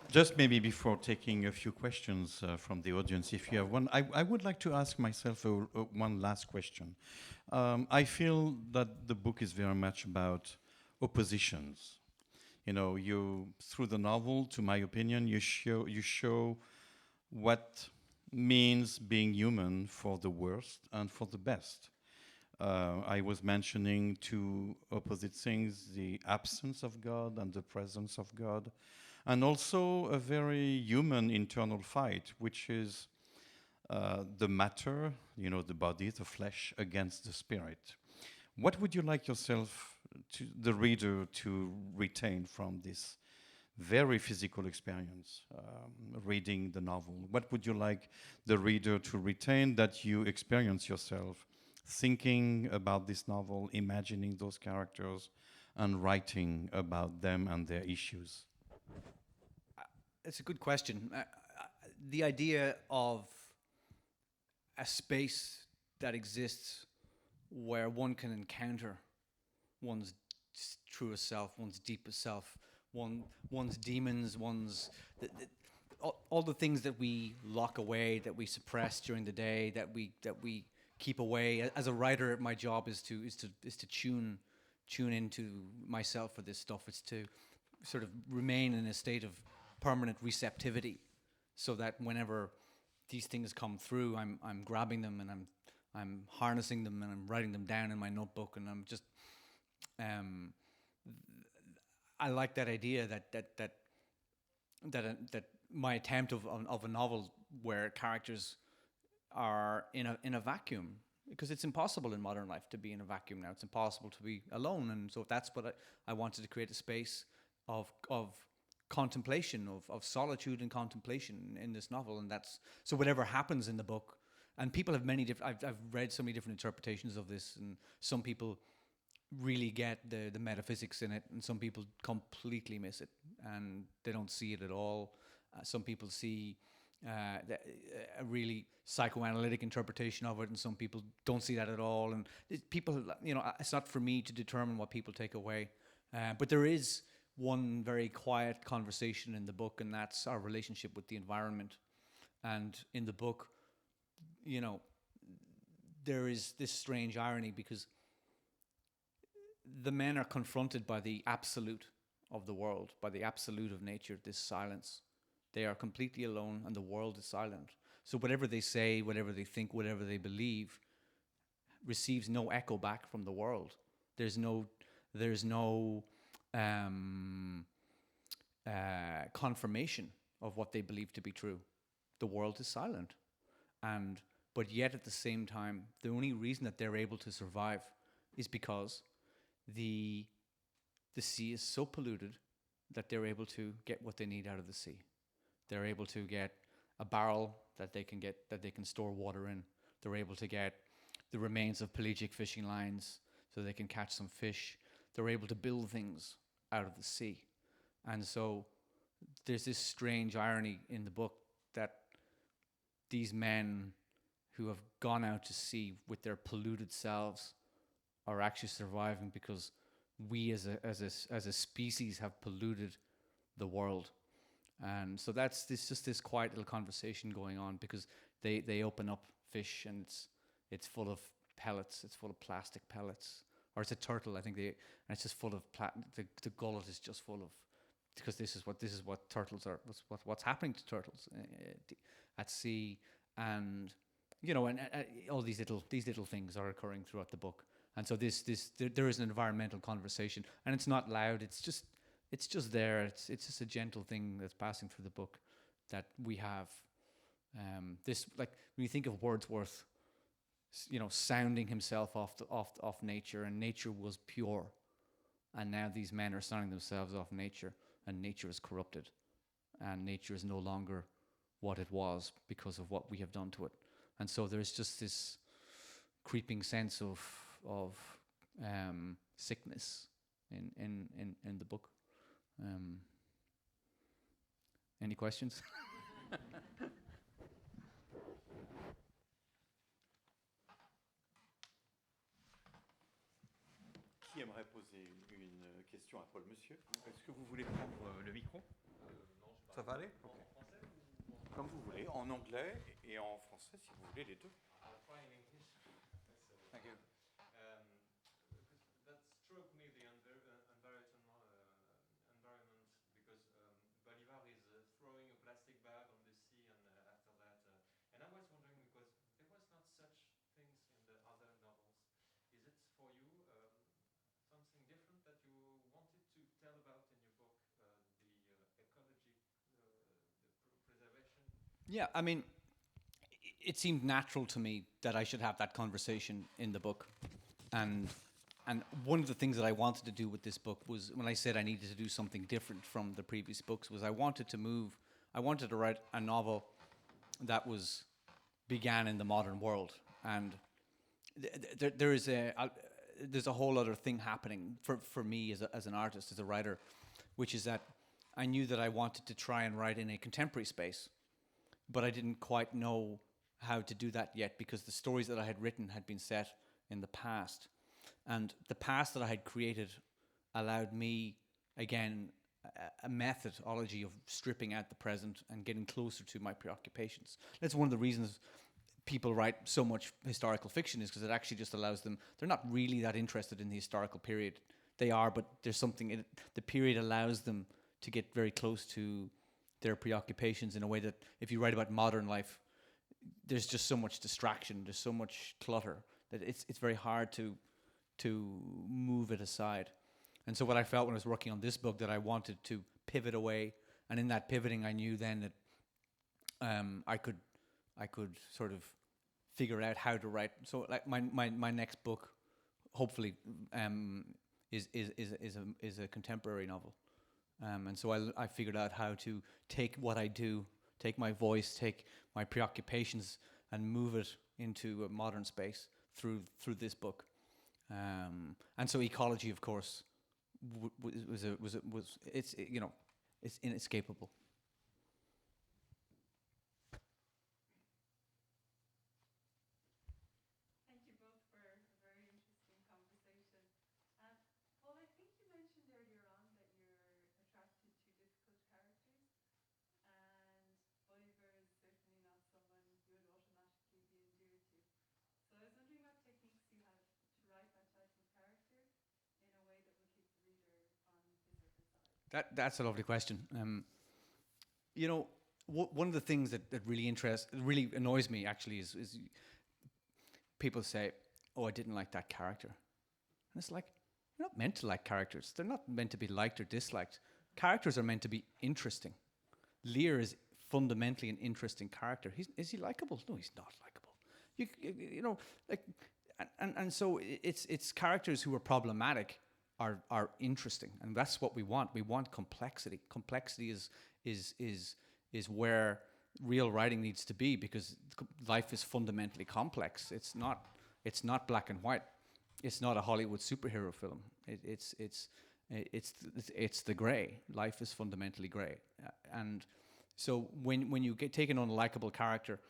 Just maybe before taking a few questions from the audience, if you have one, I would like to ask myself one last question. I feel that the book is very much about oppositions. You know, through the novel, to my opinion, you show what means being human for the worst and for the best. I was mentioning two opposite things: the absence of God and the presence of God. And also a very human internal fight, which is the matter, you know, the body, the flesh, against the spirit. What would you like yourself, the reader, to retain from this very physical experience, reading the novel? What would you like the reader to retain that you experience yourself, thinking about this novel, imagining those characters, and writing about them and their issues? It's a good question. The idea of a space that exists where one can encounter one's truest self, one's deepest self, one's demons, all the things that we lock away, that we suppress during the day, that we keep away. As a writer, my job is to tune into myself for this stuff. It's to sort of remain in a state of permanent receptivity, so that whenever these things come through, I'm grabbing them and I'm harnessing them and I'm writing them down in my notebook, and I'm just I like that idea that my attempt of a novel where characters are in a vacuum, because it's impossible in modern life to be in a vacuum now. It's impossible to be alone, and so that's what I wanted to create, a space of contemplation, of solitude and contemplation in this novel. And that's so whatever happens in the book, and people have many different, I've read so many different interpretations of this, and some people really get the metaphysics in it, and some people completely miss it and they don't see it at all. Some people see a really psychoanalytic interpretation of it, and some people don't see that at all. And people, you know, it's not for me to determine what people take away, but there is one very quiet conversation in the book, and that's our relationship with the environment. And in the book, you know, there is this strange irony, because the men are confronted by the absolute of the world, by the absolute of nature, this silence. They are completely alone, and the world is silent. So whatever they say, whatever they think, whatever they believe, receives no echo back from the world. There's no confirmation of what they believe to be true. The world is silent, but yet at the same time, the only reason that they're able to survive is because the sea is so polluted that they're able to get what they need out of the sea. They're able to get a barrel that they can store water in. They're able to get the remains of pelagic fishing lines so they can catch some fish. They're able to build things out of the sea. And so there's this strange irony in the book that these men who have gone out to sea with their polluted selves are actually surviving because we as a species have polluted the world. And so that's just this quiet little conversation going on, because they open up fish and it's full of pellets, it's full of plastic pellets, or it's a turtle, I think and it's just full of the gullet is just full of, because this is what turtles are, what's happening to turtles at sea. And and all these little things are occurring throughout the book. And so there is an environmental conversation, and it's not loud, it's just there. It's just a gentle thing that's passing through the book that we have. This, like, when you think of Wordsworth, sounding himself off nature, and nature was pure, and now these men are sounding themselves off nature, and nature is corrupted, and nature is no longer what it was because of what we have done to it. And so there's just this creeping sense of sickness in the book. Any questions? Qui aimerait poser une question à Paul, monsieur? Est-ce que vous voulez prendre le micro? Non, Ça va aller? en français ou Comme vous voulez, en anglais et en français, si vous voulez, les deux. I'll try in English. Thank you. That struck me, the environment, because Bolivar is throwing a plastic bag on the sea, and after that, and I was wondering, because there was not such things in the other novels. Is it for you something different that you wanted to tell about in your book, the ecology, the preservation? Yeah, I mean, it seemed natural to me that I should have that conversation in the book. And one of the things that I wanted to do with this book was, when I said I needed to do something different from the previous books, was I wanted to write a novel that began in the modern world. And there's a whole other thing happening for me as an artist, as a writer, which is that I knew that I wanted to try and write in a contemporary space, but I didn't quite know how to do that yet, because the stories that I had written had been set in the past. And the past that I had created allowed me, again, a methodology of stripping out the present and getting closer to my preoccupations. That's one of the reasons people write so much historical fiction, is because it actually just allows them, they're not really that interested in the historical period. They are, but there's something, the period allows them to get very close to their preoccupations in a way that if you write about modern life, there's just so much distraction, there's so much clutter, that it's very hard to move it aside. And so what I felt when I was working on this book, that I wanted to pivot away, and in that pivoting I knew then that I could sort of figure out how to write. So like my next book, hopefully, is a contemporary novel. And so I figured out how to take what I do, take my voice, take my preoccupations, and move it into a modern space through this book. And so ecology, of course, it's inescapable. Thank you both for a very interesting conversation. Paul, I think you mentioned earlier on that you're attracted to difficult characters, and Bolivar is certainly not someone you would automatically be endeared to. So I was wondering what techniques you have to write that type of character in a way that will keep the reader on his or her side. That's a lovely question. One of the things that really annoys me actually is people say, "Oh, I didn't like that character," and it's like, you're not meant to like characters. They're not meant to be liked or disliked. Characters are meant to be interesting. Lear is fundamentally an interesting character. Is he likable? No, he's not likable. And so it's characters who are problematic are interesting, and that's what we want. We want complexity. Complexity is where real writing needs to be, because life is fundamentally complex. It's not black and white. It's not a Hollywood superhero film. It's the gray. Life is fundamentally gray, and so when you get taken on a likable character,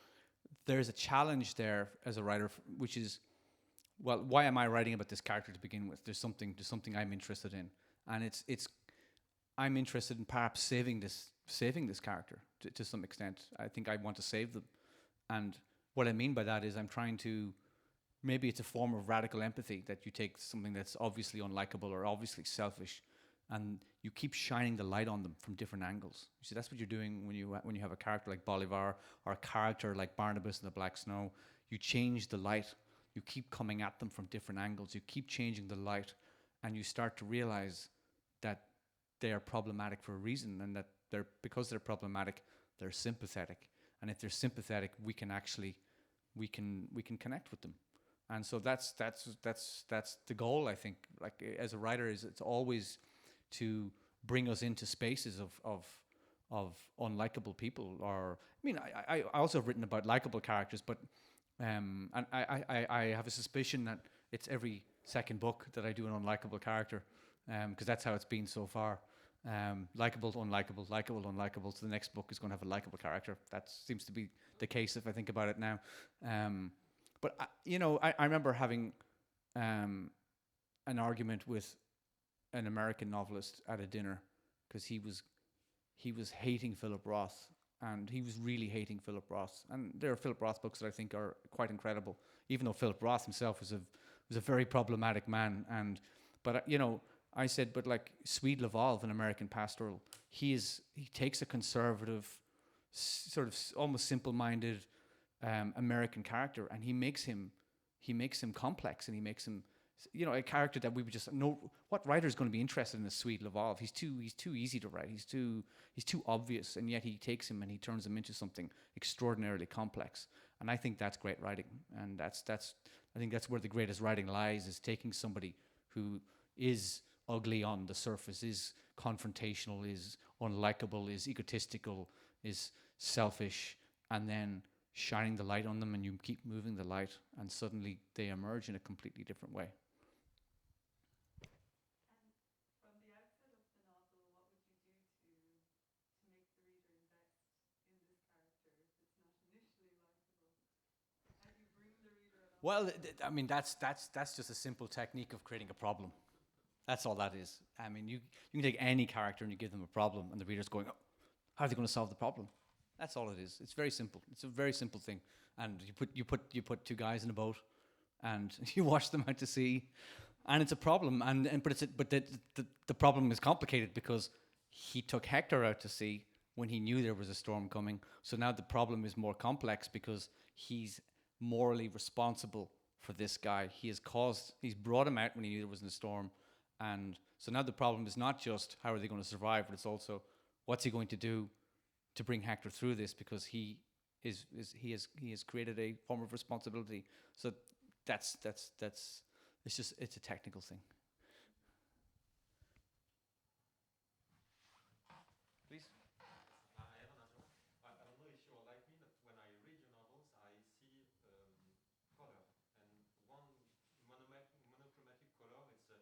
there's a challenge there as a writer, which is, well, why am I writing about this character to begin with? There's something I'm interested in, and I'm interested in perhaps saving this character to some extent. I think I want to save them, and what I mean by that is I'm trying to, maybe it's a form of radical empathy, that you take something that's obviously unlikable or obviously selfish, and you keep shining the light on them from different angles. You see, that's what you're doing when you have a character like Bolivar or a character like Barnabas in the Black Snow. You change the light. You keep coming at them from different angles. You keep changing the light, and you start to realize that they are problematic for a reason, and that because they're problematic, they're sympathetic. And if they're sympathetic, we can connect with them. And so that's the goal, I think. Like, as a writer, is it's always to bring us into spaces of unlikable people. Or, I mean, I also have written about likable characters, but and I have a suspicion that it's every second book that I do an unlikable character, because that's how it's been so far. Likable, unlikable, likable, unlikable. So the next book is going to have a likable character. That seems to be the case if I think about it now. But I remember having an argument with an American novelist at a dinner, because he was hating Philip Roth, and he was really hating Philip Roth. And there are Philip Roth books that I think are quite incredible, even though Philip Roth himself was a very problematic man. But I said, but like Swede Laval, an American pastoral, he takes a conservative, sort of almost simple-minded American character, and he makes him complex, and he makes him, a character that we would just know. What writer is going to be interested in a Swede Laval? He's too easy to write. He's too obvious, and yet he takes him and he turns him into something extraordinarily complex. And I think that's great writing, and I think that's where the greatest writing lies, is taking somebody who is ugly on the surface, is confrontational, is unlikable, is egotistical, is selfish, and then shining the light on them, and you keep moving the light, and suddenly they emerge in a completely different way. From the outset of the novel, what would you do to make the reader invest in this character if it's not initially likable? How do you bring the reader along? Well, I mean, that's just a simple technique of creating a problem. That's all that is. I mean, you can take any character and you give them a problem, and the reader's going, oh, how are they going to solve the problem? That's all it is. It's very simple. It's a very simple thing. And you put two guys in a boat, and you wash them out to sea, and it's a problem. But the problem is complicated because he took Hector out to sea when he knew there was a storm coming. So now the problem is more complex because he's morally responsible for this guy. He's brought him out when he knew there was a storm. And so now the problem is not just how are they going to survive, but it's also what's he going to do to bring Hector through this, because he has created a form of responsibility. So it's a technical thing. Please. I have another one. I don't know if you're like me, but when I read your novels, I see color. And one monochromatic color, it's the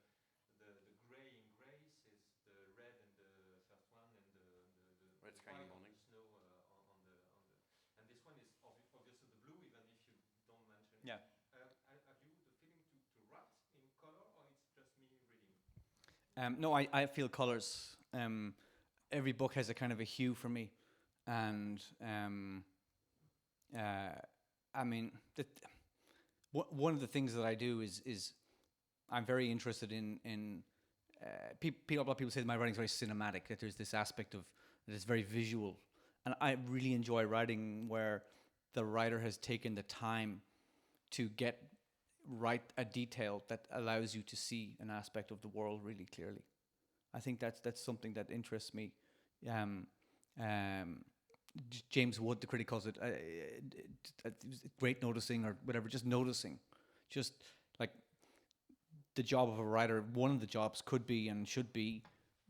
gray in Grace, is the red in the first one, and the Red Sky in the Morning. Snow on the. And this one is obviously the blue, even if you don't mention it. Yeah. Have you the feeling to write in color, or it's just me reading? No, I feel colors. Every book has a kind of a hue for me, and I mean, one of the things that I do is I'm very interested in a lot of people say that my writing is very cinematic, that there's this aspect of that is very visual, and I really enjoy writing where the writer has taken the time to write a detail that allows you to see an aspect of the world really clearly. I think that's something that interests me. James Wood, the critic, calls it great noticing, or whatever, just noticing. Just like the job of a writer, one of the jobs could be and should be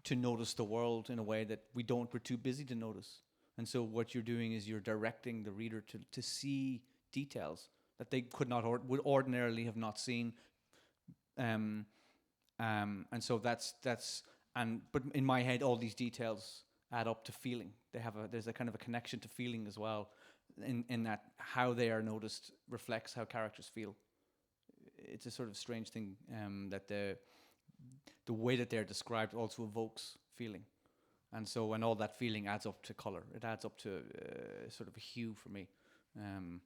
to notice the world in a way that we're too busy to notice. And so what you're doing is you're directing the reader to see details that they would ordinarily have not seen. And so but in my head, all these details add up to feeling. There's a kind of a connection to feeling as well. in that how they are noticed reflects how characters feel. It's a sort of strange thing that the way that they're described also evokes feeling. And so when all that feeling adds up to color, it adds up to sort of a hue for me. And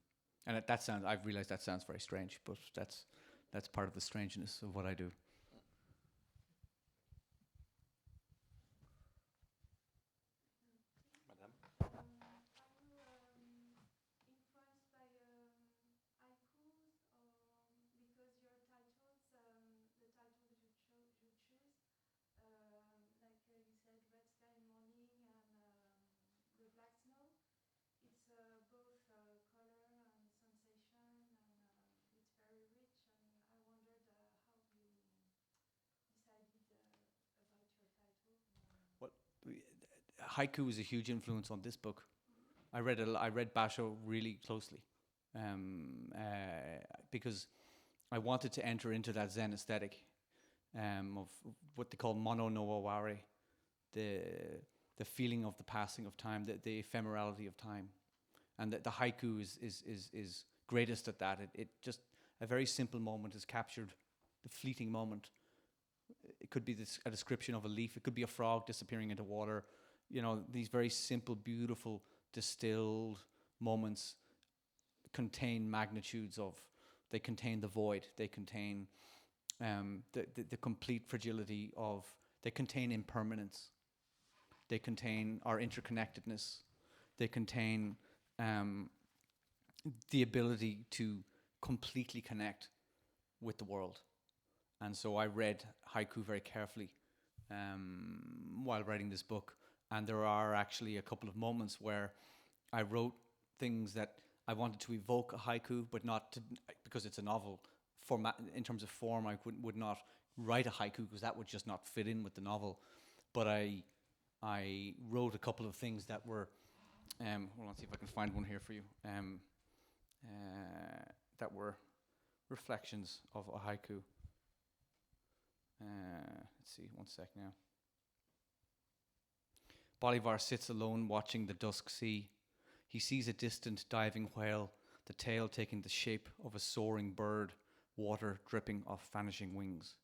I've realized that sounds very strange, but that's part of the strangeness of what I do. Madame. Are you influenced by haikus, or because your titles, the titles you choose, like you said, Red Sky in Morning and The Black Snow, it's both color and sensation, and it's very rich. And I wondered how you decided about your title. Well, haiku is a huge influence on this book. I read Basho really closely because I wanted to enter into that Zen aesthetic of what they call mono no aware, the feeling of the passing of time, the ephemerality of time, and the haiku is greatest at that. It just a very simple moment is captured, the fleeting moment. It could be a description of a leaf. It could be a frog disappearing into water. You know, these very simple, beautiful, distilled moments contain magnitudes of. They contain the void. They contain the complete fragility of. They contain impermanence. They contain our interconnectedness. They contain the ability to completely connect with the world. And so I read haiku very carefully while writing this book. And there are actually a couple of moments where I wrote things that I wanted to evoke a haiku, but not to, because it's a novel. In terms of form, I would not write a haiku because that would just not fit in with the novel. But I wrote a couple of things that were, hold on, see if I can find one here for you, that were reflections of a haiku. Let's see, one sec now. Bolivar sits alone watching the dusk sea. He sees a distant diving whale, the tail taking the shape of a soaring bird, water dripping off vanishing wings.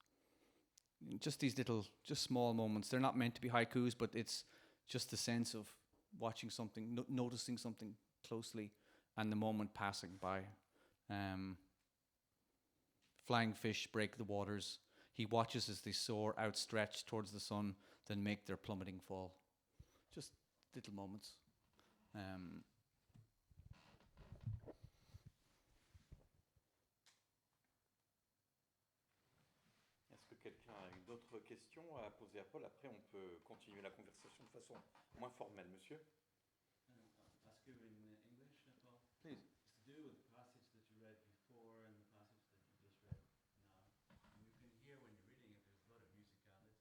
Just these little, just small moments. They're not meant to be haikus, but it's just the sense of watching something, noticing something closely, and the moment passing by. Flying fish break the waters. He watches as they soar outstretched towards the sun, then make their plummeting fall. Just little moments. Est-ce que quelqu'un a une autre question à poser à Paul? Après, on peut continuer la conversation de façon moins formelle, monsieur. Ask you in English, Paul? Please. It's to do with the passage that you read before and the passage that you just read now. And you can hear when you're reading it, there's a lot of musicality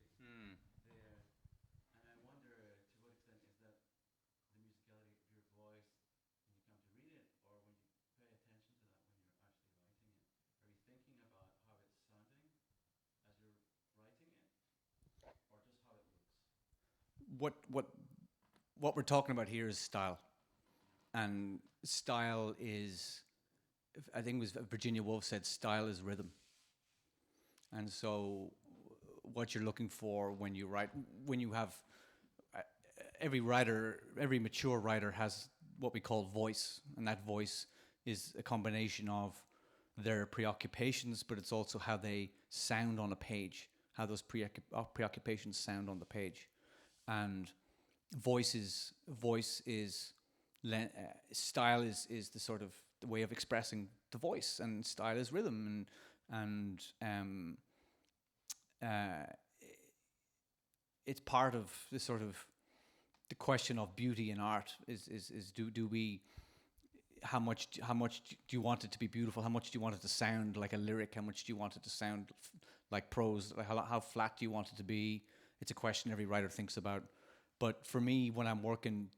there. And I wonder to what extent is that the musicality of your voice when you come to read it, or when you pay attention to that when you're actually writing it? Are you thinking about how it's sounding as you're writing it, or just how it looks? What we're talking about here is style. And style is, I think it was Virginia Woolf said, style is rhythm. And so what you're looking for when you write, when you have, every mature writer has what we call voice. And that voice is a combination of their preoccupations, but it's also how they sound on a page, how those preoccupations sound on the page. And style is the sort of the way of expressing the voice, and style is rhythm, and it's part of the sort of the question of beauty in art is do we, how much do you want it to be beautiful? How much do you want it to sound like a lyric? How much do you want it to sound like prose? Like how flat do you want it to be? It's a question every writer thinks about. But for me, when I'm working,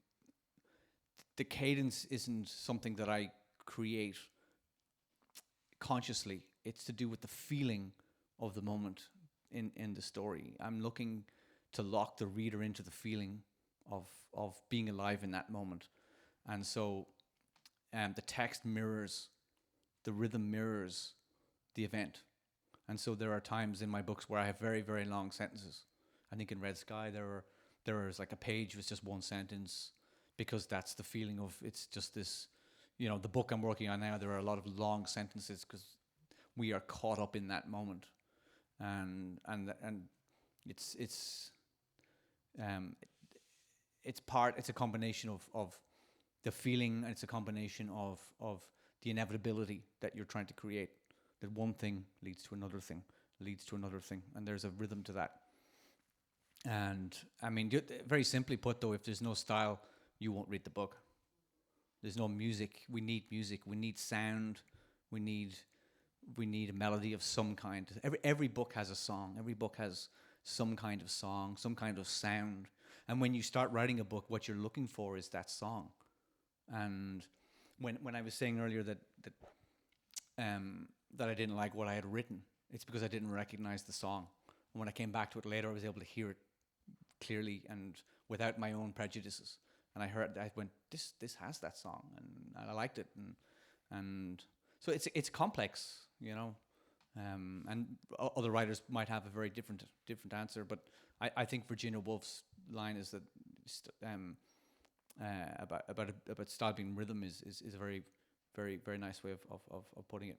the cadence isn't something that I create consciously. It's to do with the feeling of the moment in the story. I'm looking to lock the reader into the feeling of being alive in that moment. And so the text mirrors, the rhythm mirrors the event. And so there are times in my books where I have very, very long sentences. I think in Red Sky there is like a page with just one sentence, because that's the feeling of, it's just this, the book I'm working on now, there are a lot of long sentences because we are caught up in that moment. And it's a combination of the feeling, and it's a combination of the inevitability that you're trying to create. That one thing leads to another thing, leads to another thing, and there's a rhythm to that. And I mean, very simply put, though, if there's no style, you won't read the book. There's no music. We need music. We need sound. We need a melody of some kind. Every book has a song. Every book has some kind of song, some kind of sound. And when you start writing a book, what you're looking for is that song. And when I was saying earlier that I didn't like what I had written, it's because I didn't recognize the song. And when I came back to it later, I was able to hear it clearly and without my own prejudices. And I went, this has that song, and I liked it. And so it's complex, and other writers might have a very different answer. But I think Virginia Woolf's line is that about style being rhythm is a very, very, very nice way of putting it.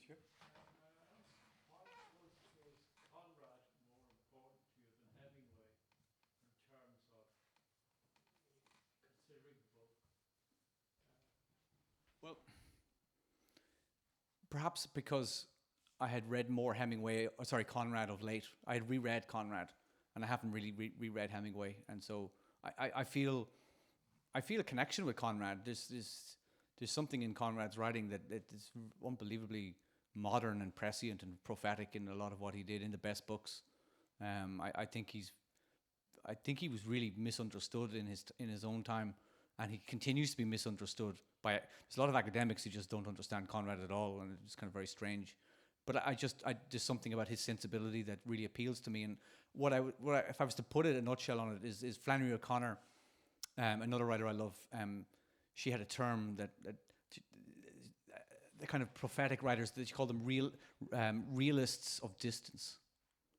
Monsieur? Well, perhaps because I had read more Conrad of late. I had reread Conrad, and I haven't really reread Hemingway, and so I feel a connection with Conrad. There's something in Conrad's writing that is unbelievably modern and prescient and prophetic in a lot of what he did in the best books. I think he was really misunderstood in his own time, and he continues to be misunderstood by. There's a lot of academics who just don't understand Conrad at all, and it's kind of very strange. But there's something about his sensibility that really appeals to me. And if I was to put it a nutshell on it, is Flannery O'Connor, another writer I love. She had a term that the kind of prophetic writers, that she called them realists of distance.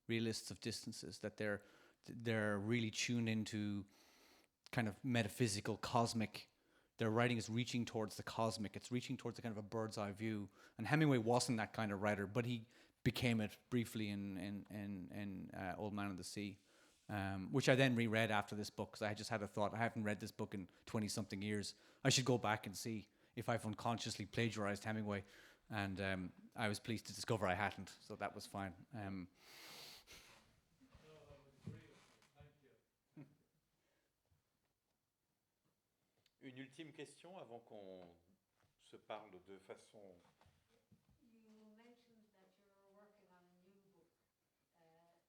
Realists of distances, that they're really tuned into kind of metaphysical, cosmic. Their writing is reaching towards the cosmic. It's reaching towards a kind of a bird's eye view. And Hemingway wasn't that kind of writer, but he became it briefly in Old Man and the Sea, which I then reread after this book, because I just had a thought, I haven't read this book in 20-something years. I should go back and see if I've unconsciously plagiarized Hemingway. And I was pleased to discover I hadn't, so that was fine. Une ultime question avant qu'on se parle de façon... You mentioned that you're working on a new book.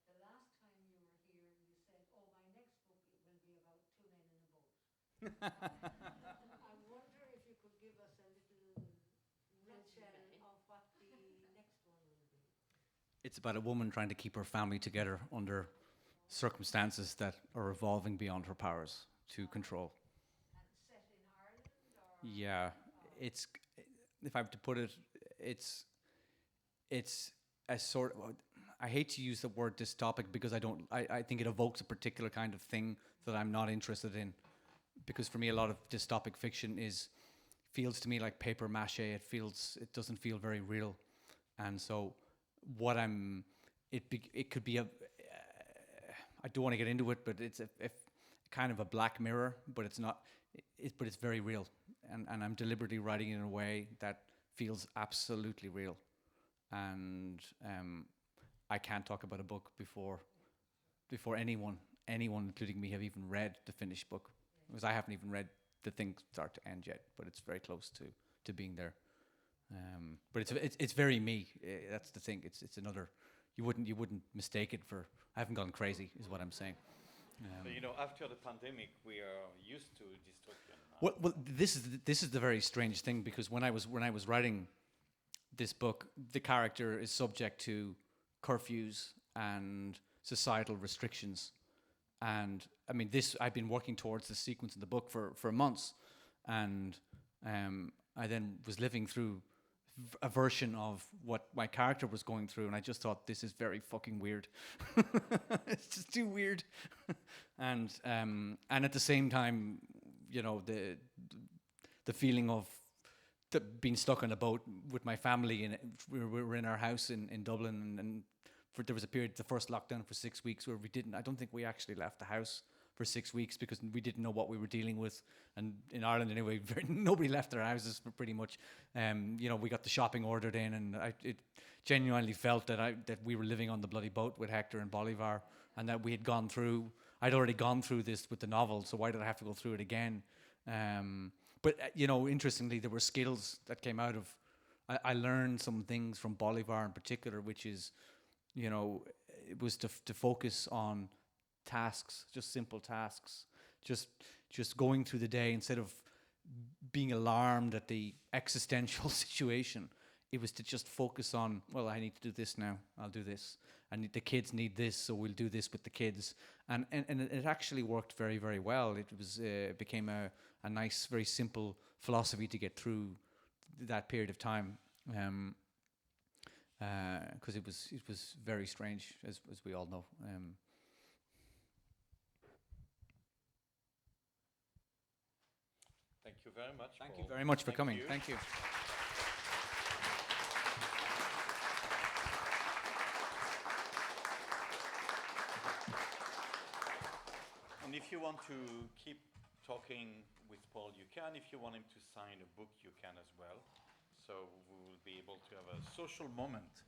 The last time you were here, you said, my next book will be about two men in a boat. I wonder if you could give us a little nutshell of what the next one will be. It's about a woman trying to keep her family together under circumstances that are evolving beyond her powers to control. Yeah, it's, if I have to put it, it's a sort of, I hate to use the word dystopic because I think it evokes a particular kind of thing that I'm not interested in. Because for me, a lot of dystopic fiction feels to me like paper mache. It doesn't feel very real. And so it could be I don't want to get into it, but it's a kind of a black mirror, but it's not, but it's very real. And I'm deliberately writing it in a way that feels absolutely real. And I can't talk about a book before anyone, including me, have even read the finished book. Because I haven't even read the thing start to end yet, but it's very close to being there. But it's very me. That's the thing. It's another. You wouldn't mistake it for. I haven't gone crazy, is what I'm saying. After the pandemic, we are used to dystopian. Well, this is the very strange thing, because when I was writing this book, the character is subject to curfews and societal restrictions. And I mean, I've been working towards this sequence in the book for months, and I then was living through a version of what my character was going through, and I just thought, this is very fucking weird. It's just too weird. And at the same time, you know, the feeling of being stuck on a boat with my family, and we were in our house in Dublin, and there was a period, the first lockdown for 6 weeks, where I don't think we actually left the house for 6 weeks because we didn't know what we were dealing with. And in Ireland anyway, nobody left their houses for pretty much. You know, we got the shopping ordered in, and it genuinely felt that we were living on the bloody boat with Hector and Bolivar, and that we had I'd already gone through this with the novel, so why did I have to go through it again? But you know, interestingly, there were skills that came out of. I learned some things from Bolivar in particular, which is, you know, it was to focus on tasks, just simple tasks, just going through the day instead of being alarmed at the existential situation. It was to just focus on, well, I need to do this now, I'll do this. And the kids need this, so we'll do this with the kids. And it actually worked very, very well. It became a nice, very simple philosophy to get through that period of time. Because it was very strange, as we all know. Thank you very much. Thank Paul. you very much for coming. You. Thank you. And if you want to keep talking with Paul, you can. If you want him to sign a book, you can as well. So we will be able to have a social moment